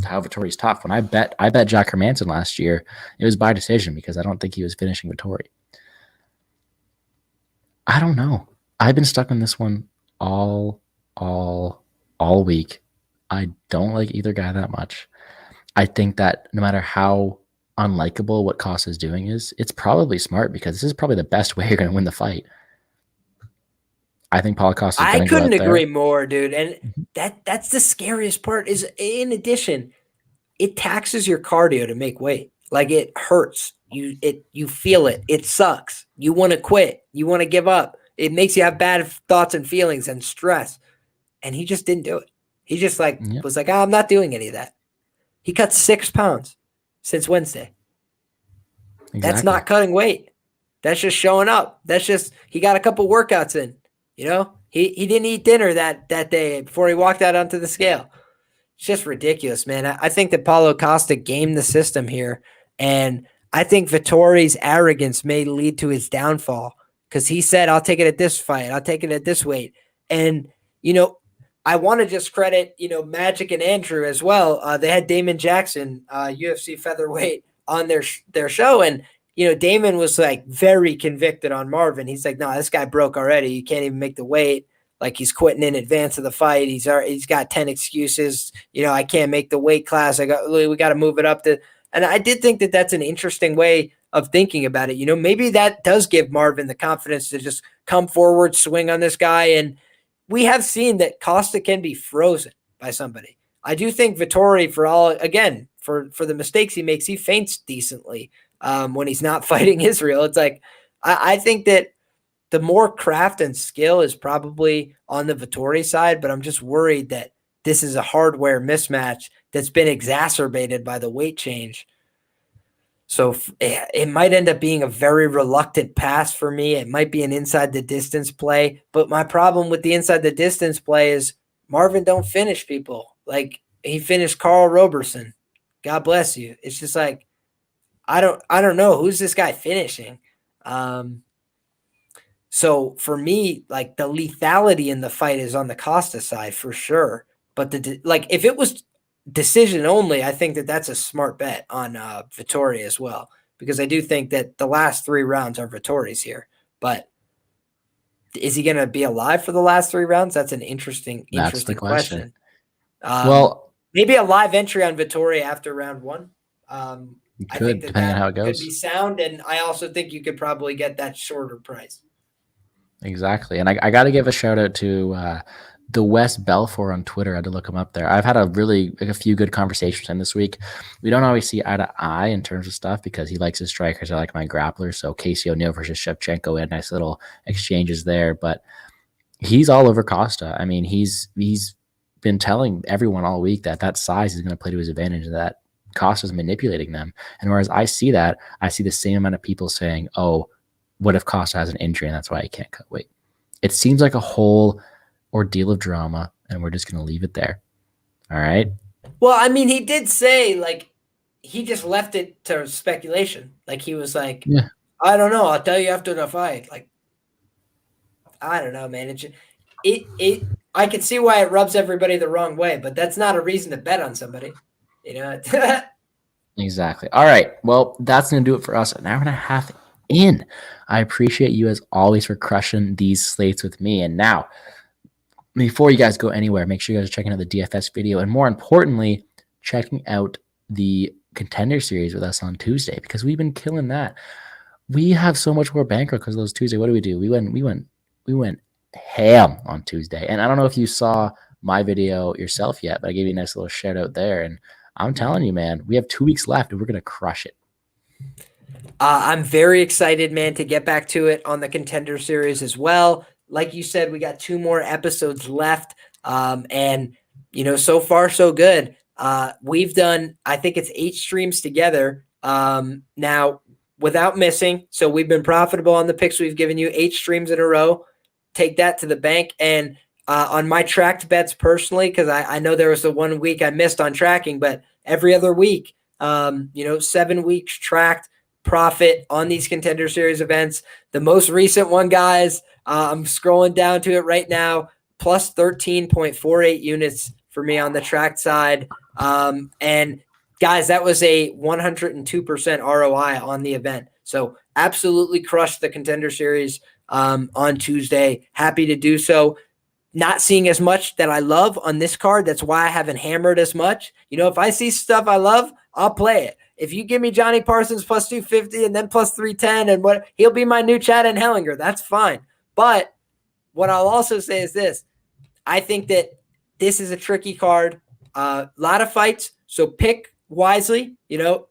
how Vettori's tough. When I bet Jack Hermanson last year, it was by decision because I don't think he was finishing Vettori. I don't know. I've been stuck on this one all week. I don't like either guy that much. I think that no matter how unlikable what Costa is doing is, it's probably smart because this is probably the best way you're going to win the fight. I think Paulo Costa is going to go out there. I couldn't agree more, dude. And that's the scariest part is, in addition, it taxes your cardio to make weight. Like, it hurts. You feel it. It sucks. You want to quit. You want to give up. It makes you have bad thoughts and feelings and stress. And he just didn't do it. He just was like, I'm not doing any of that. He cut 6 pounds since Wednesday. Exactly. That's not cutting weight. That's just showing up. That's just, he got a couple workouts in. He didn't eat dinner that day before he walked out onto the scale. It's just ridiculous, man. I think that Paulo Costa gamed the system here. And I think Vettori's arrogance may lead to his downfall because he said, I'll take it at this fight. I'll take it at this weight. And, I want to just credit, Magic and Andrew as well. They had Damon Jackson, UFC featherweight, on their show. And, Damon was like very convicted on Marvin. He's like, no, this guy broke already. You can't even make the weight. Like, he's quitting in advance of the fight. He's got 10 excuses. I can't make the weight class. We got to move it up to. And I did think that that's an interesting way of thinking about it. Maybe that does give Marvin the confidence to just come forward, swing on this guy. And we have seen that Costa can be frozen by somebody. I do think Vettori, for the mistakes he makes, he feints decently when he's not fighting Israel. It's like, I think that the more craft and skill is probably on the Vettori side, but I'm just worried that this is a hardware mismatch that's been exacerbated by the weight change. So it might end up being a very reluctant pass for me. It might be an inside the distance play, but my problem with the inside the distance play is Marvin don't finish people. Like, he finished Carl Roberson. God bless you. It's just like, I don't know who's this guy finishing. So for me, like, the lethality in the fight is on the Costa side for sure. But if it was decision only, I think that that's a smart bet on Vettori as well, because I do think that the last 3 rounds are Vettori's here. But is he going to be alive for the last 3 rounds? That's an interesting question. Well, maybe a live entry on Vettori after round 1. I think depending on how it goes, could be sound, and I also think you could probably get that shorter price. Exactly, and I got to give a shout out to the West Belfour on Twitter. I had to look him up there. I've had a few good conversations with him this week. We don't always see eye to eye in terms of stuff because he likes his strikers. I like my grapplers. So Casey O'Neill versus Shevchenko, we had nice little exchanges there. But he's all over Costa. I mean, he's been telling everyone all week that size is going to play to his advantage, that Costa's manipulating them. And whereas I see the same amount of people saying, oh, what if Costa has an injury and that's why he can't cut weight? It seems like a whole ordeal of drama, and we're just going to leave it there. All right. Well, I mean, he did say, like, he just left it to speculation. Like, he was like, yeah, I don't know. I'll tell you after the fight. Like, I don't know, man. I can see why it rubs everybody the wrong way, but that's not a reason to bet on somebody. Exactly. All right. Well, that's going to do it for us. An hour and a half in. I appreciate you as always for crushing these slates with me. And now, before you guys go anywhere, make sure you guys are checking out the DFS video, and more importantly, checking out the Contender Series with us on Tuesday, because we've been killing that. We have so much more bankroll because of those Tuesday. What do? We went ham on Tuesday. And I don't know if you saw my video yourself yet, but I gave you a nice little shout out there. And I'm telling you, man, we have 2 weeks left and we're going to crush it. I'm very excited, man, to get back to it on the Contender Series as well. Like you said, we got 2 more episodes left. And, so far, so good. We've done, I think it's 8 streams together now without missing. So we've been profitable on the picks we've given you, 8 streams in a row. Take that to the bank. And on my tracked bets personally, because I know there was the 1 week I missed on tracking, but every other week, 7 weeks tracked profit on these Contender Series events. The most recent one, guys, I'm scrolling down to it right now, plus 13.48 units for me on the tracked side. And guys, that was a 102% ROI on the event. So absolutely crushed the Contender Series on Tuesday. Happy to do so. Not seeing as much that I love on this card. That's why I haven't hammered as much. If I see stuff I love, I'll play it. If you give me Johnny Parsons plus 250 and then plus 310 and he'll be my new Chad and Hellinger, that's fine. But what I'll also say is this. I think that this is a tricky card. A lot of fights, so pick wisely.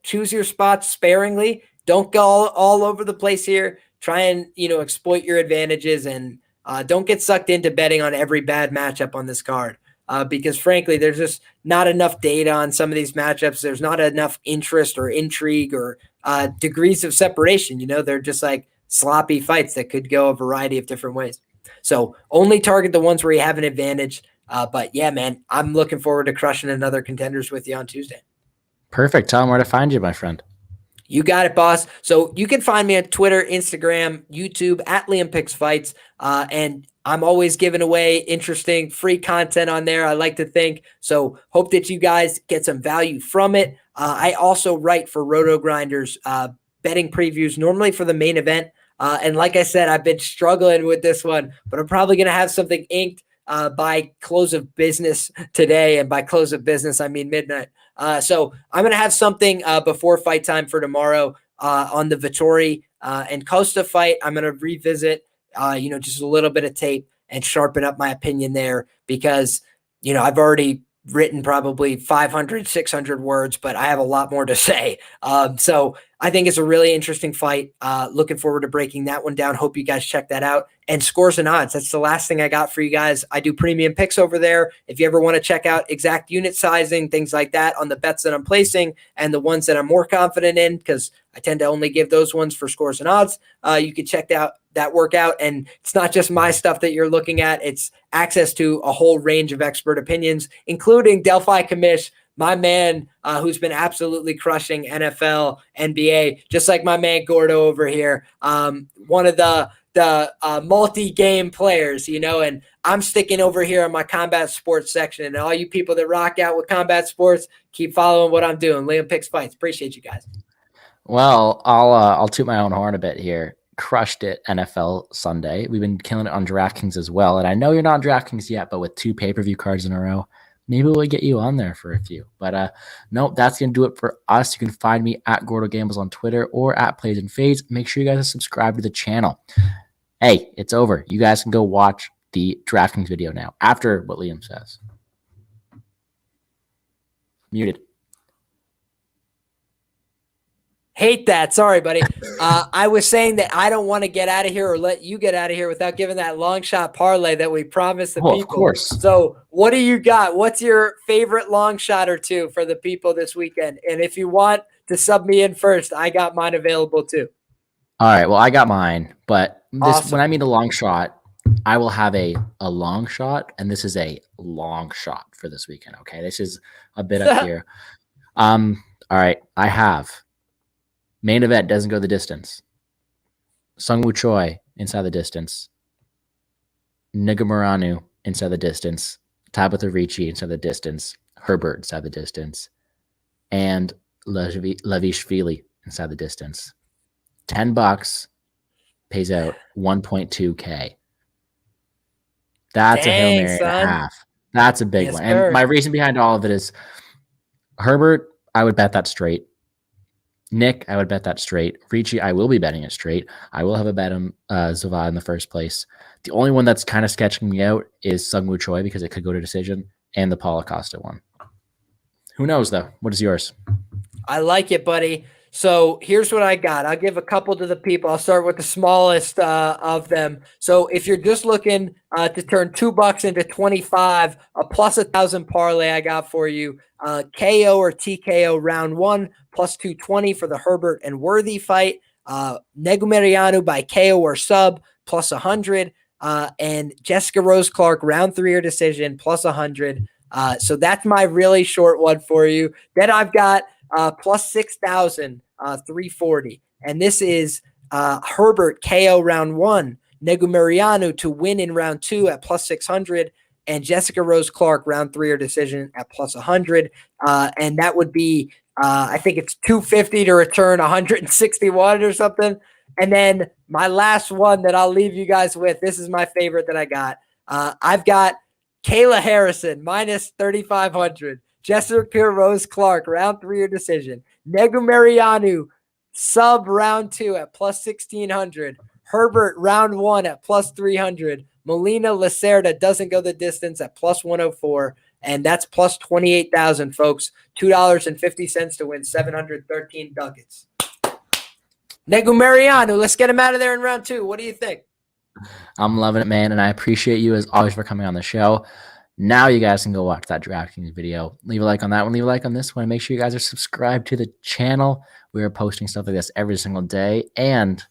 Choose your spots sparingly. Don't go all over the place here. Try and, exploit your advantages and don't get sucked into betting on every bad matchup on this card. Because frankly, there's just not enough data on some of these matchups. There's not enough interest or intrigue or degrees of separation. They're just like sloppy fights that could go a variety of different ways. So only target the ones where you have an advantage. But yeah, man, I'm looking forward to crushing another Contenders with you on Tuesday. Perfect. Tell them where to find you, my friend. You got it, boss. So you can find me on Twitter, Instagram, YouTube at LiamPicksFights. And I'm always giving away interesting free content on there, I like to think. So hope that you guys get some value from it. I also write for Roto Grinders betting previews, normally for the main event. And like I said, I've been struggling with this one, but I'm probably going to have something inked by close of business today. And by close of business, I mean midnight. So I'm going to have something before fight time for tomorrow on the Vettori and Costa fight. I'm going to revisit, just a little bit of tape and sharpen up my opinion there because, I've already written probably 500, 600 words, but I have a lot more to say. So I think it's a really interesting fight. Looking forward to breaking that one down. Hope you guys check that out. And Scores and Odds, that's the last thing I got for you guys. I do premium picks over there. If you ever want to check out exact unit sizing, things like that on the bets that I'm placing and the ones that I'm more confident in, because I tend to only give those ones for Scores and Odds, you can check out that workout. And it's not just my stuff that you're looking at. It's access to a whole range of expert opinions, including Delphi Commish, my man who's been absolutely crushing NFL, NBA, just like my man Gordo over here. One of the multi-game players, and I'm sticking over here on my combat sports section. And all you people that rock out with combat sports, keep following what I'm doing. Liam Picks Fights. Appreciate you guys. Well, I'll toot my own horn a bit here. Crushed it NFL Sunday. We've been killing it on DraftKings as well. And I know you're not on DraftKings yet, but with 2 pay-per-view cards in a row, maybe we'll get you on there for a few. But nope, that's going to do it for us. You can find me at Gordo Gambles on Twitter or at Plays and Fades. Make sure you guys are subscribed to the channel. Hey, it's over. You guys can go watch the DraftKings video now after what Liam says. Muted. Hate that. Sorry, buddy. I was saying that I don't want to get out of here or let you get out of here without giving that long shot parlay that we promised the people. Of course. So what do you got? What's your favorite long shot or two for the people this weekend? And if you want to sub me in first, I got mine available too. All right. Well, I got mine, but Awesome. When I mean a long shot, I will have a long shot, and this is a long shot for this weekend. Okay. This is a bit up here. All right. I have main event doesn't go the distance. Sungwoo Choi inside the distance. Negomoranu inside the distance. Tabitha Ricci inside the distance. Herbert inside the distance. And Lavishvili inside the distance. $10 pays out 1.2K. That's a Hail Mary and a half. That's a big one. And my reason behind all of it is Herbert, I would bet that straight. Nick, I would bet that straight. Ricci, I will be betting it straight. I will have a bet on Zava in the first place. The only one that's kind of sketching me out is Sungwoo Choi because it could go to decision, and the Paulo Costa one. Who knows, though? What is yours? I like it, buddy. So here's what I got. I'll give a couple to the people. I'll start with the smallest of them. So if you're just looking to turn $2 into 25, a plus 1,000 parlay I got for you. KO or TKO round 1 plus 220 for the Herbert and Worthy fight. Negomoranu by KO or sub plus 100. And Jessica Rose Clark round 3 or decision plus 100. So that's my really short one for you. Then I've got plus 6,000, 340. And this is Herbert KO round 1, Negomoranu to win in round 2 at plus 600, and Jessica Rose Clark round 3 or decision at plus 100. And that would be, I think it's 250 to return 161 or something. And then my last one that I'll leave you guys with, this is my favorite that I got. I've got Kayla Harrison minus 3,500. Jessica Rose Clark, round 3 or decision. Negomoranu, sub round 2 at plus 1,600. Herbert, round 1 at plus 300. Molina Lacerda doesn't go the distance at plus 104. And that's plus 28,000, folks. $2.50 to win 713 ducats. Negomoranu, let's get him out of there in round 2. What do you think? I'm loving it, man. And I appreciate you as always for coming on the show. Now you guys can go watch that DraftKings video. Leave a like on that one. Leave a like on this one. Make sure you guys are subscribed to the channel. We are posting stuff like this every single day. And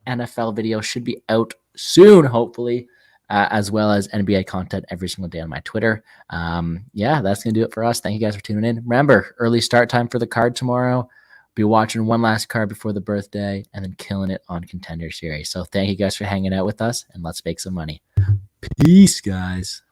NFL video should be out soon, hopefully, as well as NBA content every single day on my Twitter. Yeah, that's going to do it for us. Thank you guys for tuning in. Remember, early start time for the card tomorrow. Be watching one last card before the birthday and then killing it on Contender Series. So thank you guys for hanging out with us, and let's make some money. Peace, guys.